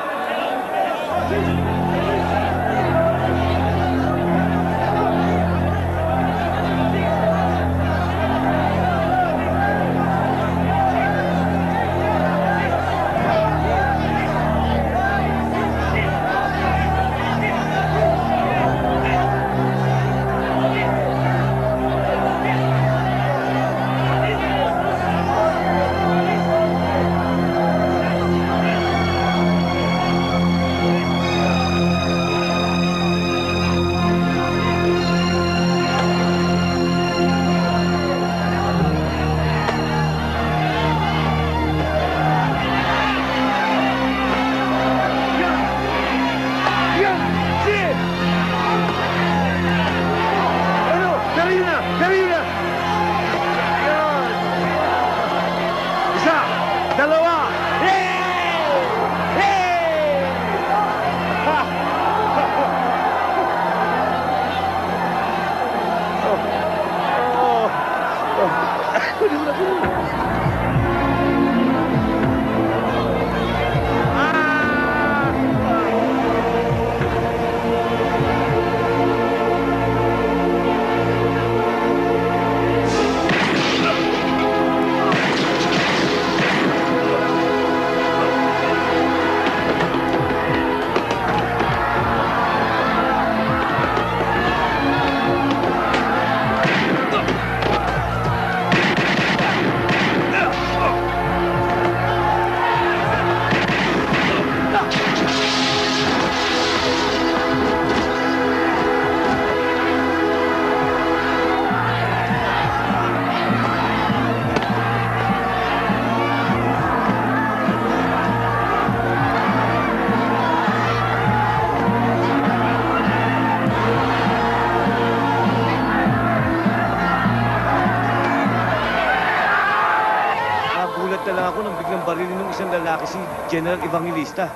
Si General Evangelista.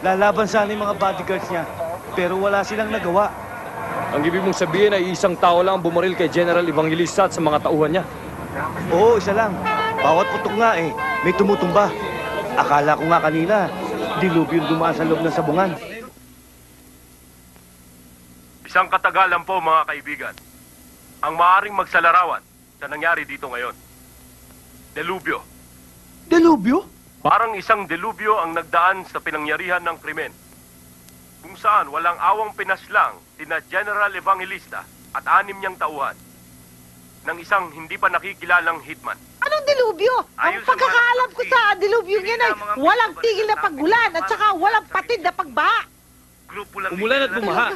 Lalaban sana yung mga bodyguards niya, pero wala silang nagawa. Ang ibig mong sabihin ay isang tao lang ang bumaril kay General Evangelista at sa mga tauhan niya? Oo, isa lang. Bawat putok nga eh, may tumutumba. Akala ko nga kanina, dilubyo yung dumaan sa loob ng sabungan. Isang katagalan po mga kaibigan. Ang maaaring magsalarawan sa nangyari dito ngayon. Delubyo. Delubyo? Parang isang delubyo ang nagdaan sa pinangyarihan ng krimen. Kung saan walang awang pinaslang sina General Evangelista at 6 niyang tauhan ng isang hindi pa nakikilalang hitman. Anong Anong dilubyo? Ang pagkakaalam ko sa dilubyo niyan ay walang tigil na pag-ulan at saka walang patid na pagbaha. Umulan at bumaha.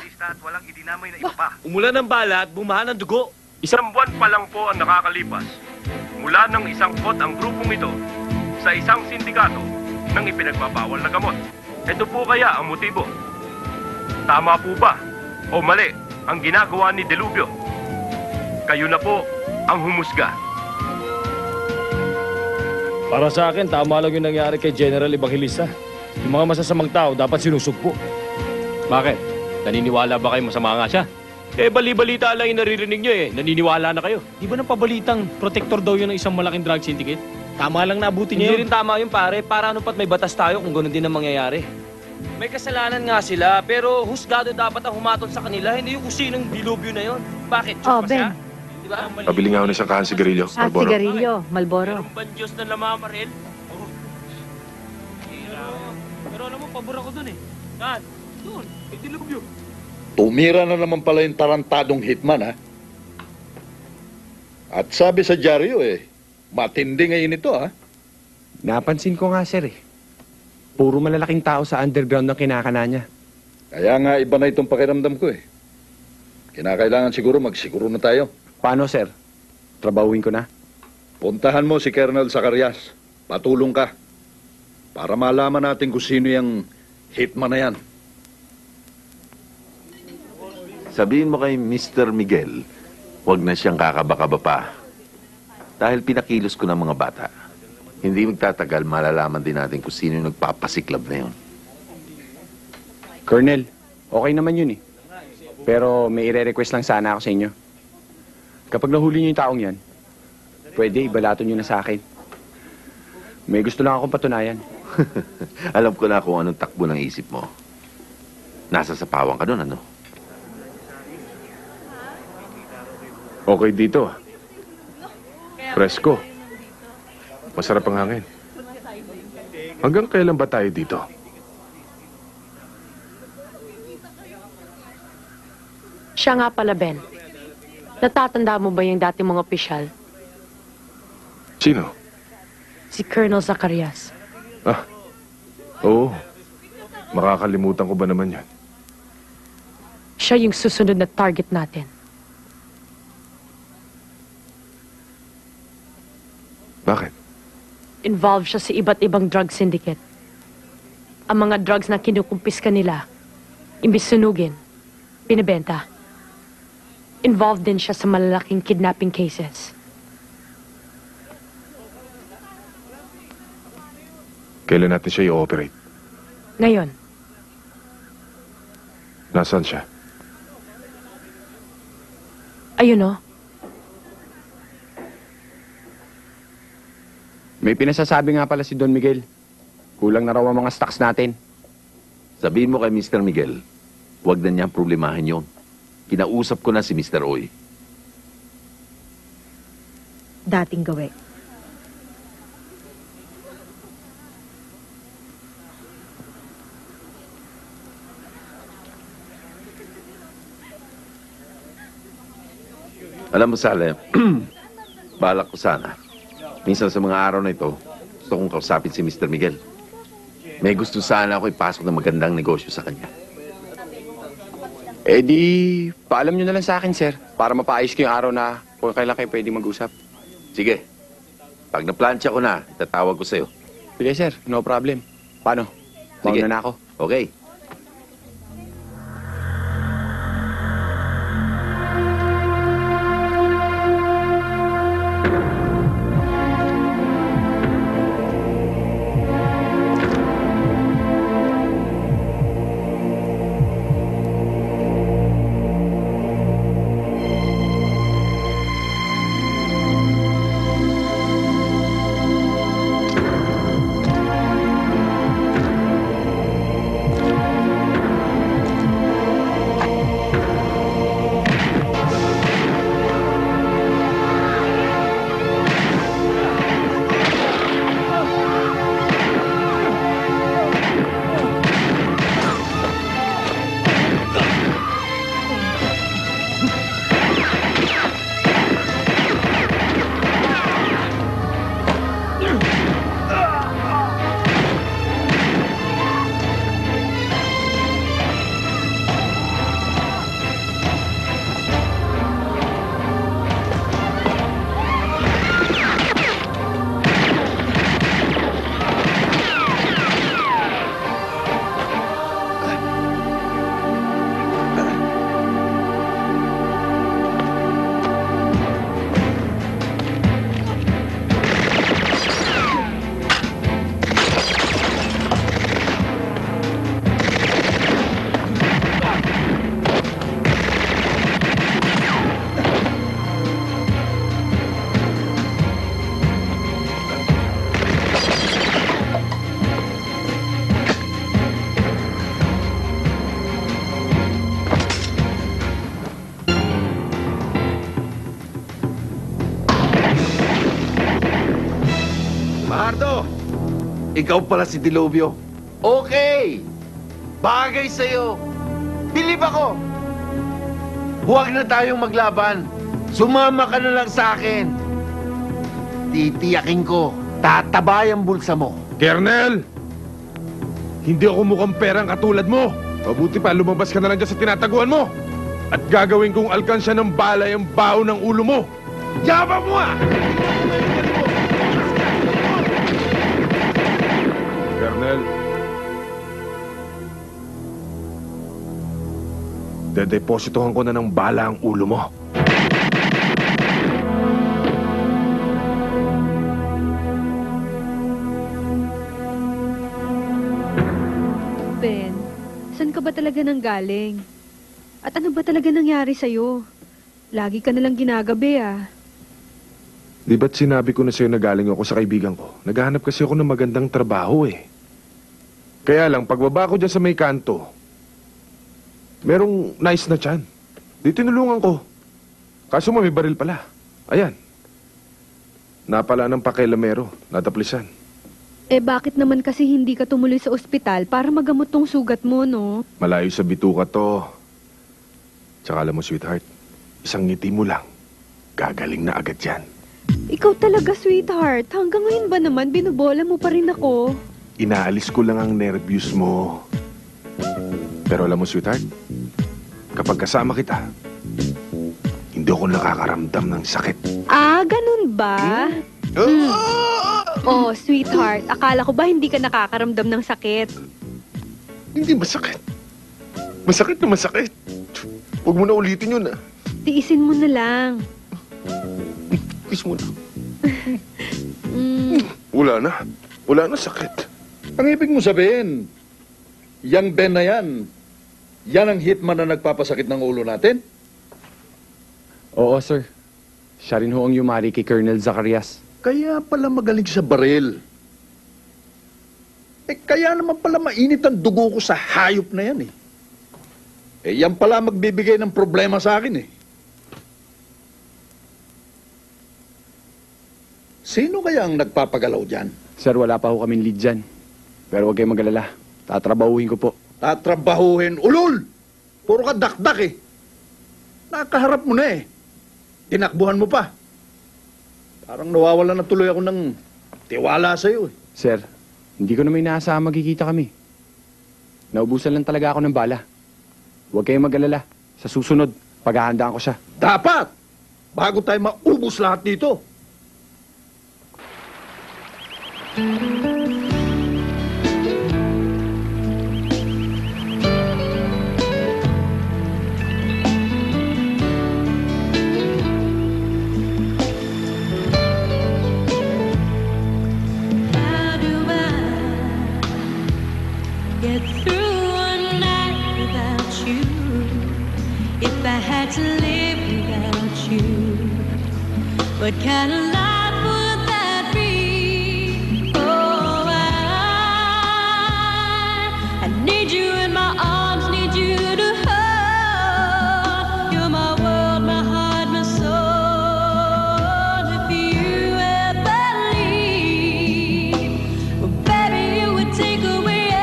Umulan ng bala at bumaha ng dugo. Isang buwan pa lang po ang nakakalipas mula nang isangkot ang grupong ito sa isang sindikato ng ipinagbabawal na gamot. Ito po kaya ang motibo. Tama po ba o mali ang ginagawa ni Delubyo? Kayo na po ang humusga. Para sa akin, tama lang yung nangyari kay General Evangelista. Yung mga masasamang tao dapat sinusugpo. Bakit? Naniniwala ba kayo masama nga siya? Eh, bali-balita lang yung naririnig nyo eh. Naniniwala na kayo. Di ba nang pabalitang protector daw yun ng isang malaking drug syndicate? Tama lang naabuti niya yun. Hindi rin tama yun pare. Para ano pat may batas tayo kung gano'n din ang mangyayari. May kasalanan nga sila, pero husgado dapat ang humatol sa kanila, hindi yung kung sinong dilubyo na yun. Bakit? Oh, Ben. Diba? Pabili nga ako ng isang kahan sigarilyo. Marlboro. Sigarilyo, Malboro. Meron bang Diyos na namamaril? Pero alam mo, pabor ako dun eh. Saan? Doon, may dilubyo. Tumira na naman pala yung tarantadong hitman, ha? At sabi sa dyaryo, matindi ngayon ito, ha? Napansin ko nga, sir, Puro malalaking tao sa underground ang kinakana niya. Kaya nga iba na itong pakiramdam ko, Kinakailangan siguro magsiguro na tayo. Paano, sir? Trabahuin ko na. Puntahan mo si Colonel Zacarias. Patulong ka. Para malaman natin kung sino yung hitman na yan. Sabihin mo kay Mr. Miguel, huwag na siyang kakaba-kaba pa. Dahil pinakilos ko ng mga bata. Hindi magtatagal, malalaman din natin kung sino yung nagpapasiklab na yun. Colonel, okay naman yun Pero may ire-request lang sana ako sa inyo. Kapag nahuli niyo yung taong yan, pwede ibalato niyo na sa akin. May gusto lang akong patunayan. Alam ko na kung anong takbo ng isip mo. Nasa Sapawan ka doon, ano? Okay dito. Presko. Masarap ang hangin. Hanggang kailan ba tayo dito? Siya nga pala, Ben. Natatanda mo ba yung dating mga opisyal? Sino? Si Colonel Zacarias. Oo. Makakalimutan ko ba naman yan? Siya yung susunod na target natin. Bakit? Involved siya sa iba't ibang drug syndicate. Ang mga drugs na kinukumpiska nila, imbis sunugin, pinibenta. Involved din siya sa malalaking kidnapping cases. Kailan natin siya i-operate? Ngayon, Nasaan siya? ayun o. May pinasasabi nga pala si Don Miguel. Kulang na raw ang mga stocks natin. Sabihin mo kay Mr. Miguel, huwag na niyang problemahin yon. Kinausap ko na si Mr. Oy. Dating gawi. Alam mo, Salem, balak ko sana. Minsan sa mga araw na ito, gusto kong kausapin si Mr. Miguel. May gusto sana ako ipasok na magandang negosyo sa kanya. Eh di, paalam nyo na lang sa akin, sir. Para mapaayos ko yung araw na kung kailan kayo pwede mag-usap. Sige. Pag naplansya ko na, itatawag ko sa'yo. Sige, sir. No problem. Paano? Sige. Mauna na ako. Okay. Ikaw pala si Diluvio. Okay! Bagay sa'yo. Bilib ako. Huwag na tayong maglaban. Sumama ka na lang sa akin. Titiyakin ko, tatabay ang bulsa mo. Kernel! Hindi ako mukhang perang katulad mo. Mabuti pa, lumabas ka na lang dyan sa tinataguan mo. At gagawin kong alkansya ng balay ang baho ng ulo mo. Yabang mo ah! Kernel. Dedepositohan ko na ng bala ang ulo mo. Ben, saan ka ba talaga nang galing? At ano ba talaga nangyari sa'yo? Lagi ka nalang ginagabi ah. Di ba't sinabi ko na sa'yo na galing ako sa kaibigan ko? Naghahanap kasi ako ng magandang trabaho eh. Kaya lang, pagbaba ko dyan sa may kanto, merong nice na tiyan. Di tinulungan ko. Kaso mo may baril pala. Ayan. Napala ng pakilamero, nataplisan. Eh bakit naman kasi hindi ka tumuloy sa ospital para magamot tong sugat mo, no? Malayo sa bituka to. Tsaka alam mo, sweetheart, isang ngiti mo lang, gagaling na agad yan. Ikaw talaga, sweetheart. Hanggang ngayon ba naman binubola mo pa rin ako? Inaalis ko lang ang nervyos mo. Pero alam mo, sweetheart, kapag kasama kita, hindi ako nakakaramdam ng sakit. Ah, ganun ba? Oh, sweetheart, akala ko ba hindi ka nakakaramdam ng sakit? Hindi masakit. Masakit na masakit. Huwag mo na ulitin yun, ah. Tiisin mo na lang. Kiss mo na. Wala na. Wala na sakit. Ang ibig mo sabihin, yang Ben na yan ang hitman na nagpapasakit ng ulo natin? Oo, sir. Siya rin ho ang yumari kay Colonel Zacarias. Kaya pala magaling sa baril. Kaya naman pala mainit ang dugo ko sa hayop na yan eh. Yan pala magbibigay ng problema sa akin eh. Sino kaya ang nagpapagalaw dyan? Sir, wala pa ho kaming lead dyan. Pero huwag kayong mag-alala. Tatrabahuhin ko po. Tatrabahuhin? Ulol! Puro ka dakdak eh. Nakaharap mo na eh. Tinakbuhan mo pa. Parang nawawala na tuloy ako ng tiwala sa'yo eh. Sir, hindi ko naman inaasahan magkikita kami. Naubusan lang talaga ako ng bala. Huwag kayong mag-alala. Sa susunod, paghahandaan ko siya. Dapat! Bago tayo maubos lahat dito. Get through a night without you. If I had to live without you, what kind of life would that be? Oh, I need you in my arms, need you to hold. You're my world, my heart, my soul. If you ever leave, well, baby, you would take away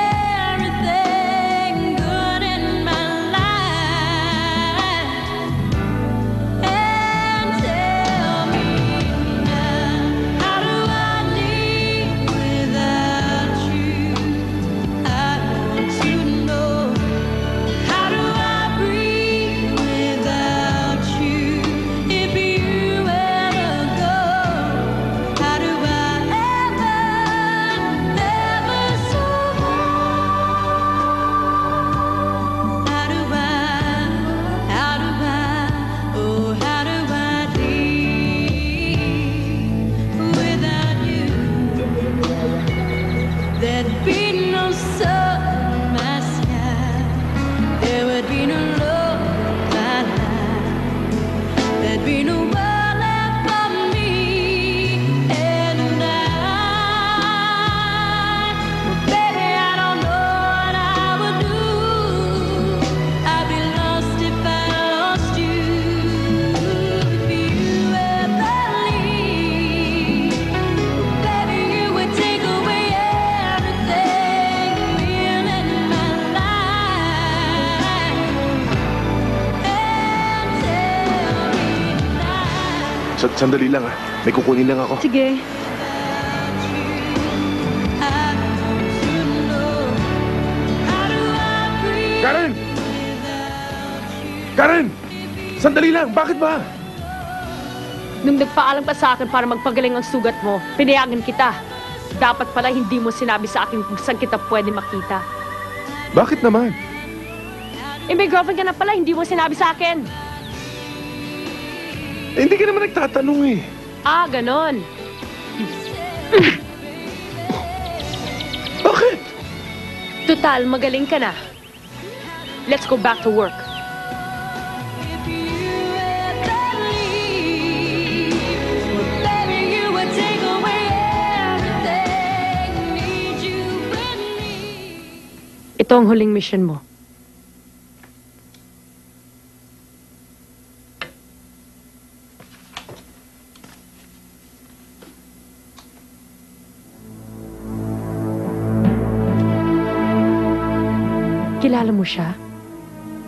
Sandali lang ha. May kukunin lang ako. Sige. Karen! Karen! Sandali lang! Bakit ba? Nung nagpaalam ka sa akin para magpagaling ang sugat mo, pinayagan kita. Dapat pala hindi mo sinabi sa akin kung saan kita pwede makita. Bakit naman? Eh, may girlfriend ka na pala, hindi mo sinabi sa akin. Eh, hindi ka naman nagtatanong eh. Ah, ganon. Bakit? Total, magaling ka na. Let's go back to work. Ito ang huling mission mo. Kilala mo siya?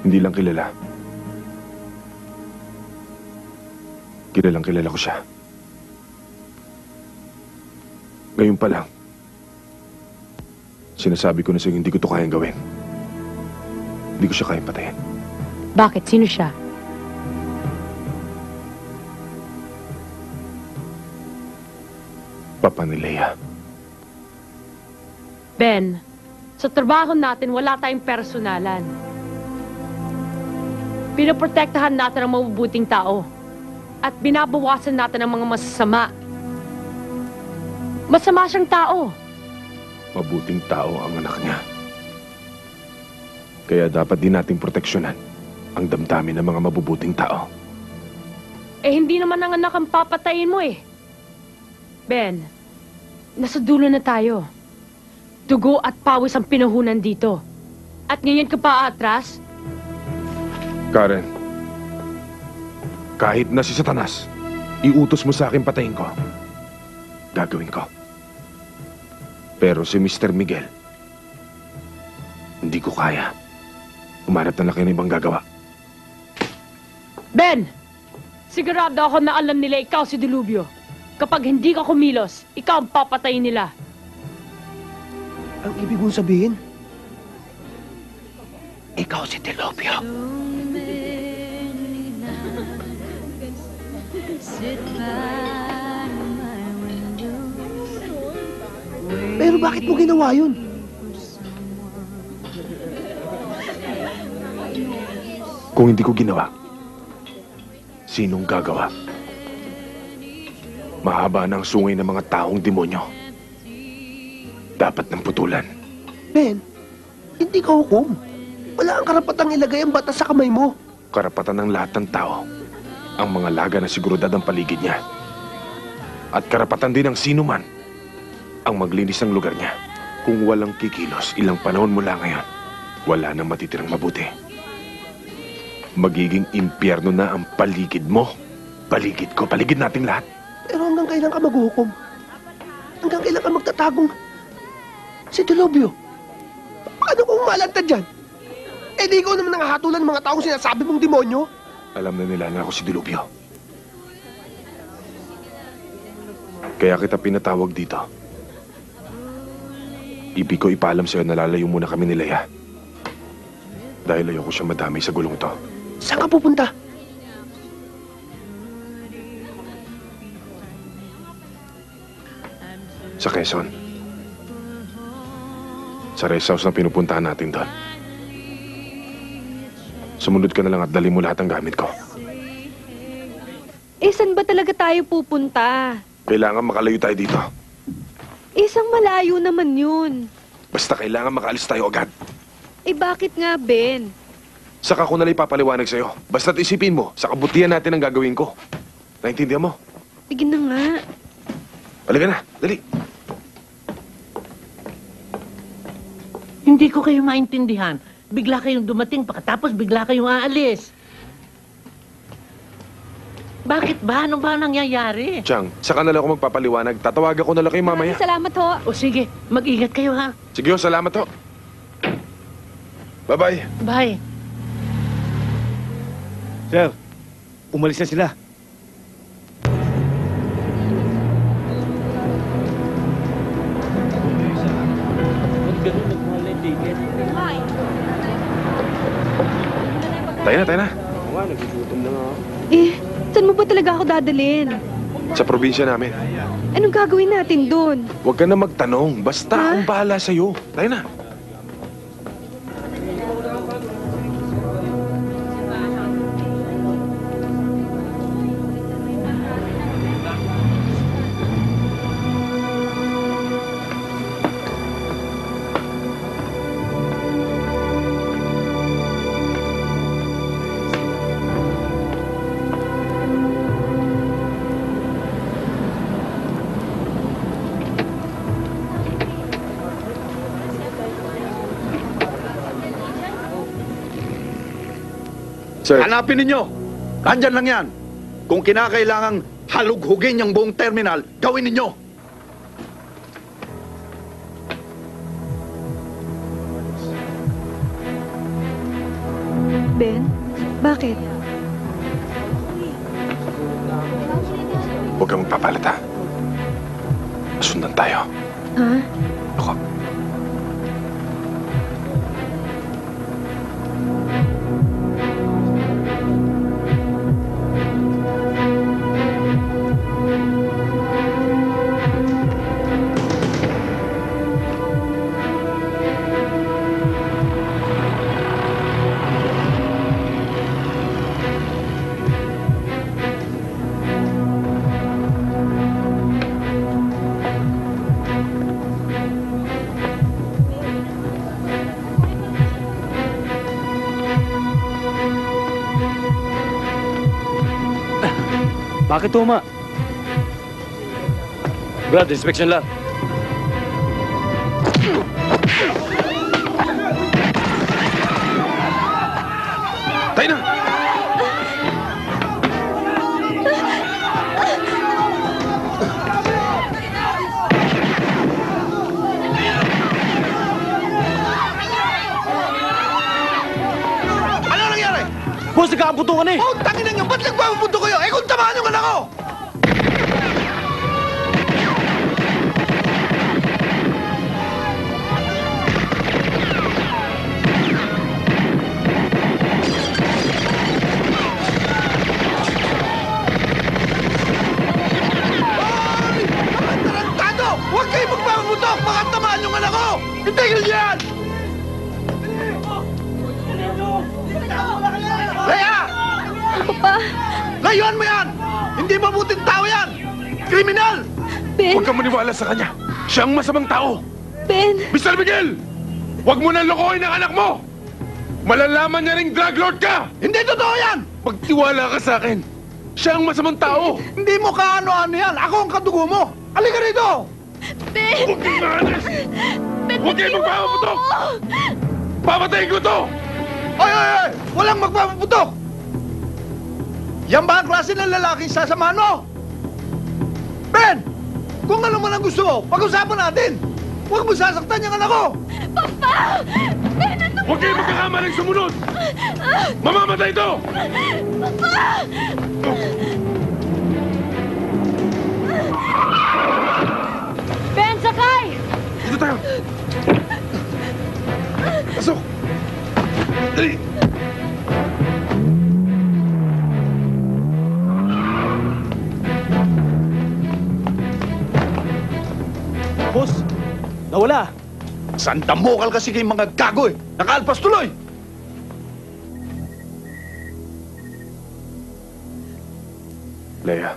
Hindi lang kilala. Kilala ko siya. Ngayon pa lang, sinasabi ko na sa'yo hindi ko to kayang gawin. Hindi ko siya kayang patayin. Bakit? Sino siya? Papa ni Leia. Ben, sa trabaho natin, wala tayong personalan. Pinoprotektahan natin ang mabubuting tao. At binabawasan natin ang mga masasama. Masama siyang tao. Mabuting tao ang anak niya. Kaya dapat din nating proteksyonan ang damdamin ng mga mabubuting tao. Eh, hindi naman ang anak ang papatayin mo eh. Ben, nasa dulo na tayo. Dugo at pawis ang pinuhunan dito. At ngayon ka pa aatras? Karen, kahit na si Satanas, iutos mo sa akin patayin ko. Gagawin ko. Pero si Mr. Miguel, hindi ko kaya. Umarap na lang kayo ng ibang gagawa. Ben! Sigurado ako na alam nila ikaw si Dilubyo. Kapag hindi ka kumilos, ikaw ang papatayin nila. Ang ibig mong sabihin, ikaw si Dilubyo. Pero bakit mo ginawa yun? Kung hindi ko ginawa, sinong gagawa? Mahaba na ang sungay ng mga taong demonyo. Dapat nang putulan. Ben, hindi ka hukom. Wala kang karapatang ilagay ang batas sa kamay mo. Karapatan ng lahat ng tao ang mga laga na seguridad ang paligid niya. At karapatan din ng sino man ang maglinis ng lugar niya. Kung walang kikilos ilang panahon mula ngayon, wala nang matitirang mabuti. Magiging impyerno na ang paligid mo. Paligid ko, paligid nating lahat. Pero hanggang kailan ka maghuhukom? Hanggang kailan ka magtatagong? Si Dilubyo, paano kung malagtad dyan? Eh di ikaw naman nangahatulan ng mga taong sinasabi mong demonyo? Alam na nila na ako si Dilubyo. Kaya kita pinatawag dito. Ibig ko ipaalam sa'yo na lalayo muna kami ni Leia. Dahil ayoko siya madamay sa gulong ito. Saan ka pupunta? Sa Quezon. Sa rest house na pinupuntahan natin doon. Sumunod ka na lang at dali mo lahat ng gamit ko. Eh, saan ba talaga tayo pupunta? Kailangan makalayo tayo dito. Isang malayo naman yun. Basta kailangan makaalis tayo agad. Eh, bakit nga, Ben? Saka ko nalang ipapaliwanag sa'yo. Basta't isipin mo, sa kabutihan natin ang gagawin ko. Naintindihan mo? Sige na nga. Halika na, dali. Hindi ko kayo maintindihan. Bigla kayong dumating, pagkatapos bigla kayong aalis. Bakit ba? Ano ba nangyayari? Chang, saka na lang ako magpapaliwanag. Tatawagan ko na lang kayo mamaya. Salamat ho. O sige, mag-ingat kayo ha. Sige, salamat ho. Bye-bye. Bye. Sir, umalis na sila. Tayo na. Oo nga, nagugutom na nga ako. Eh, saan mo ba talaga ako dadalhin? Sa probinsya namin. Anong gagawin natin doon? Huwag ka na magtanong. Basta akong bahala sa'yo. Tayo na. Sir. Hanapin ninyo. Nandyan lang yan. Kung kinakailangang halughugin yung buong terminal, gawin ninyo. Ben, bakit? Huwag kang magpapalata. Sundan tayo. Ha? Ako. Bakit tuma? Brad, inspection lang. Tayo na! Ano nangyari? Boss, nagkakaputukan eh! Oh, tangin ninyo! Ba't nagpapapunto kayo? Eh kung tamaan yung anak ko! Hoy! Mga tarantado! Huwag kayo magpapaputok! Baka tamaan yung anak ko! Itigil yan! Leia! Papa! Layuan mo yan! Hindi mabuting tao yan! Kriminal! Ben! Huwag kang maniwala sa kanya. Siya ang masamang tao. Ben! Mr. Miguel! Huwag mo nang lokohin ang anak mo! Malalaman niya ring drug lord ka! Hindi totoo yan! Pagtiwala ka sa akin. Siya ang masamang tao. Hindi mo kaano-ano yan! Ako ang kadugo mo! Halika rito! Ben! Huwag kang maalis! Ben, Huwag kayong bitiwan magpapaputok! mo! Papatayin ko to! Oy, oy, oy! Walang magpapaputok! Yan ba ang klase ng lalaking sasamahan mo? Ben! Kung ano man ang gusto mo, pag-usapan natin! Huwag mo sasaktan yung anak ko! Papa! Ben, ano Huwag kayong magkakamaling sumunod! Mamamatay ito! Papa! Ben, sakay! Dito tayo! Pasok! Dali! Boss, nawala. Sandamokal kasi kayong mga gago eh! Nakaalpas tuloy! Leia.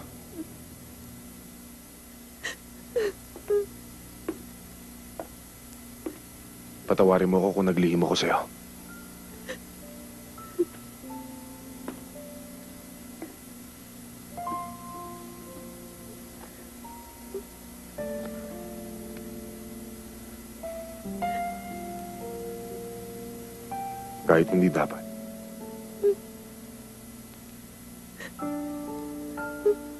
Patawarin mo ako kung naglihim ako sa'yo. Kahit hindi dapat.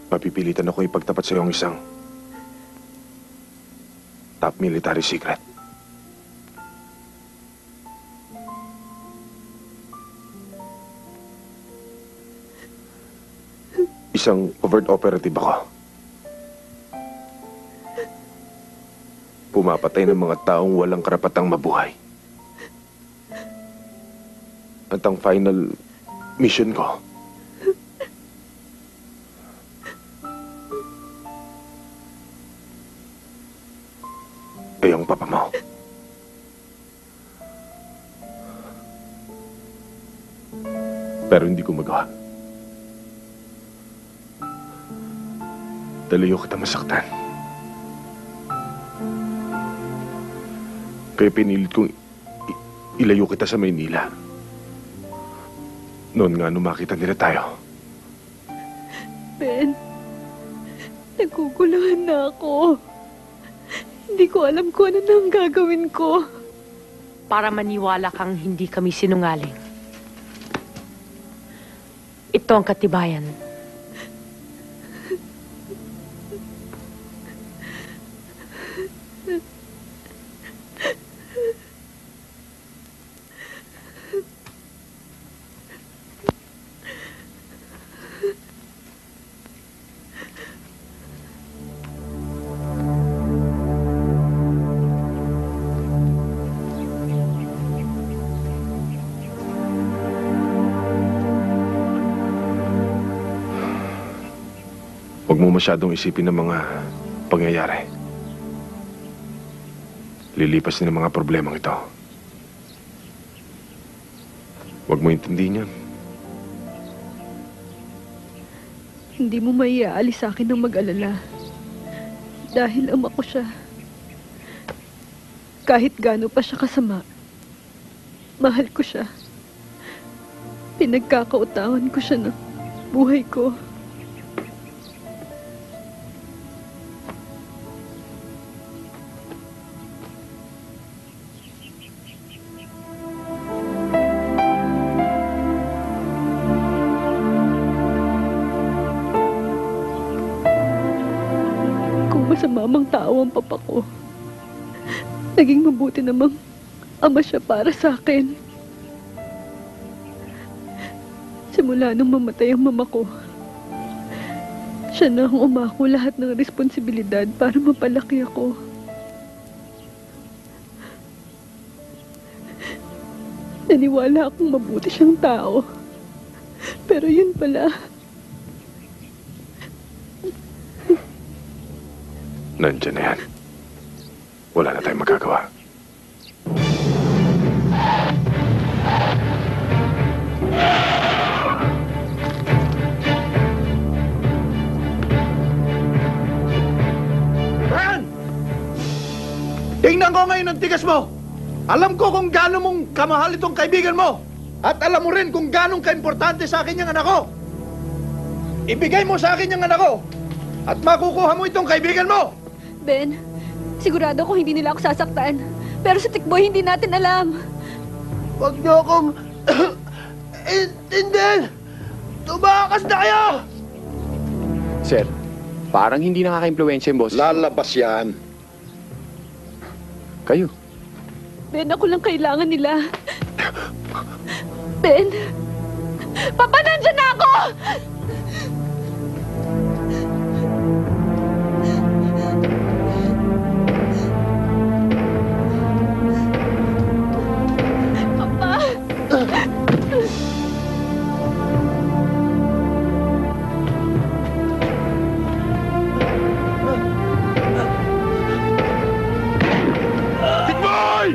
Mapipilitan ako ipagtapat sa iyong isang top military secret. Isang covert operative ako. Pumapatay ng mga taong walang karapatang mabuhay. At ang final mission ko. Ay, ang papa mo. Pero hindi ko magawa. Dalayo kita masaktan. Kaya pinilit kong ilayo kita sa Maynila. Noon nga nung makita nila tayo. Ben, naguguluhan na ako. Hindi ko alam kung ano na ang gagawin ko. Para maniwala kang hindi kami sinungaling. Ito ang katibayan. Huwag mo masyadong isipin ng mga pangyayari. Lilipas din ang mga problemang ito. Huwag mo intindihin yan. Hindi mo maiaalis sa akin ng mag-alala. Dahil ama ko siya. Kahit gaano pa siya kasama, mahal ko siya. Pinagkakautangan ko siya ng buhay ko. Masamamang tao ang papa ko. Naging mabuti namang ama siya para sa akin. Simula nung mamatay ang mama ko, siya na ang umako lahat ng responsibilidad para mapalaki ako. Naniwala akong mabuti siyang tao. Pero yun pala, nandiyan na yan. Wala na tayong magagawa. Brian! Tingnan ko ngayon ang tigas mo. Alam ko kung gaano mong kamahal itong kaibigan mo. At alam mo rin kung gaano kaimportante sa akin yung anak ko. Ibigay mo sa akin yung anak ko. At makukuha mo itong kaibigan mo. Ben, sigurado ko hindi nila ako sasaktan. Pero sa Tikboy, hindi natin alam. Huwag niyo akong intindihin! Tumakas na kayo! Sir, parang hindi nakaka-impluensya yung boses. Lalabas yan. Kayo. Ben, ako lang kailangan nila. Ben! Papa, nandyan na ako! Tikboy!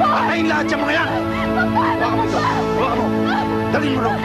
Patayin lahat yung mga yan! Baka mo ito! Baka mo! Dalhin mo rin!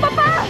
Papa!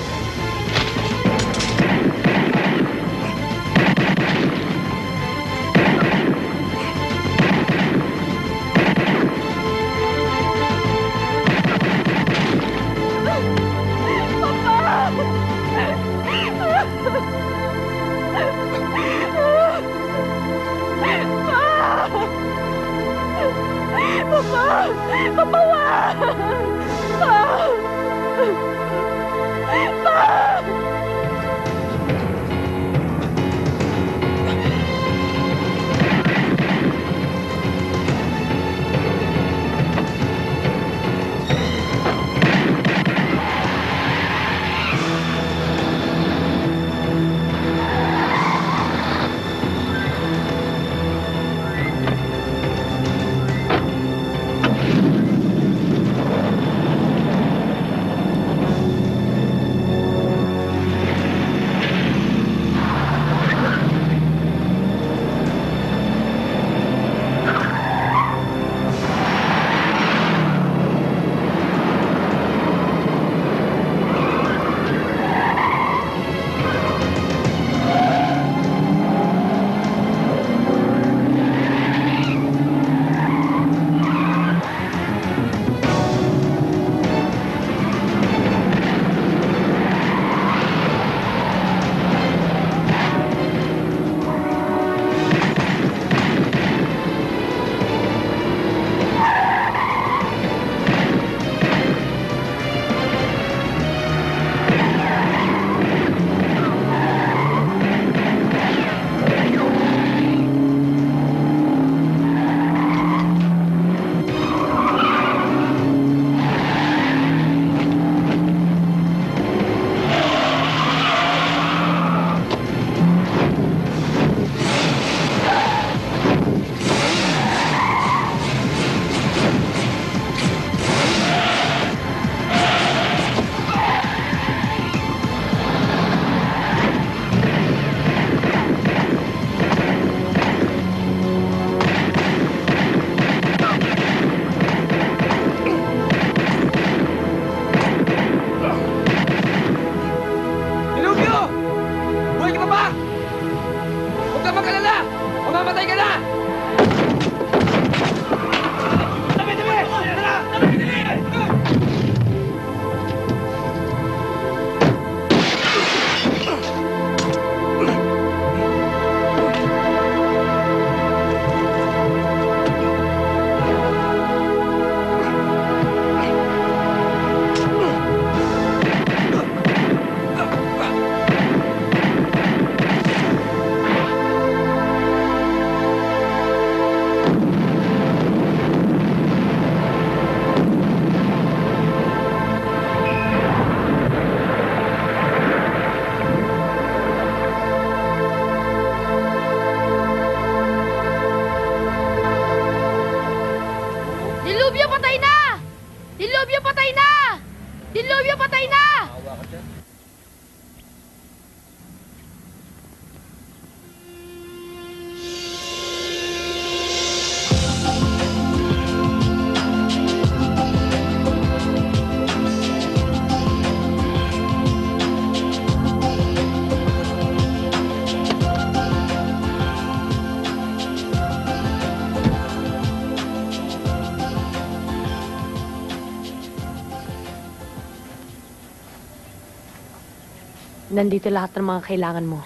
Nandito lahat ng mga kailangan mo.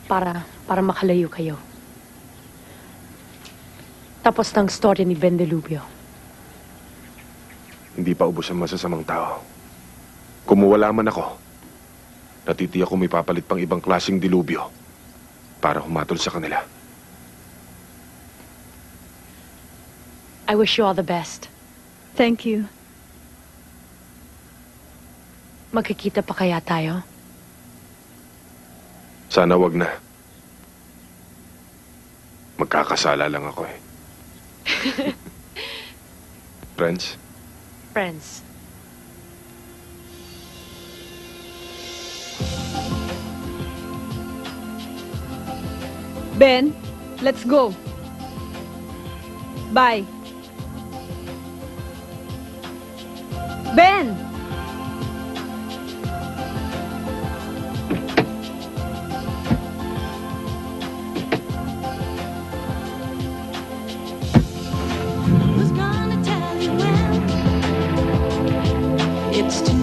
Para makalayo kayo. Tapos ng story ni Ben Delubio. Hindi pa ubos ang masasamang tao. Kumuwala man ako, natitiyak ko may papalit pang ibang klaseng dilubyo para humatol sa kanila. I wish you all the best. Thank you. Magkikita pa kaya tayo? Sana wag na. Magkakasala lang ako eh. Friends? Friends. Ben, let's go. Bye. Ben! Who's gonna tell you when it's too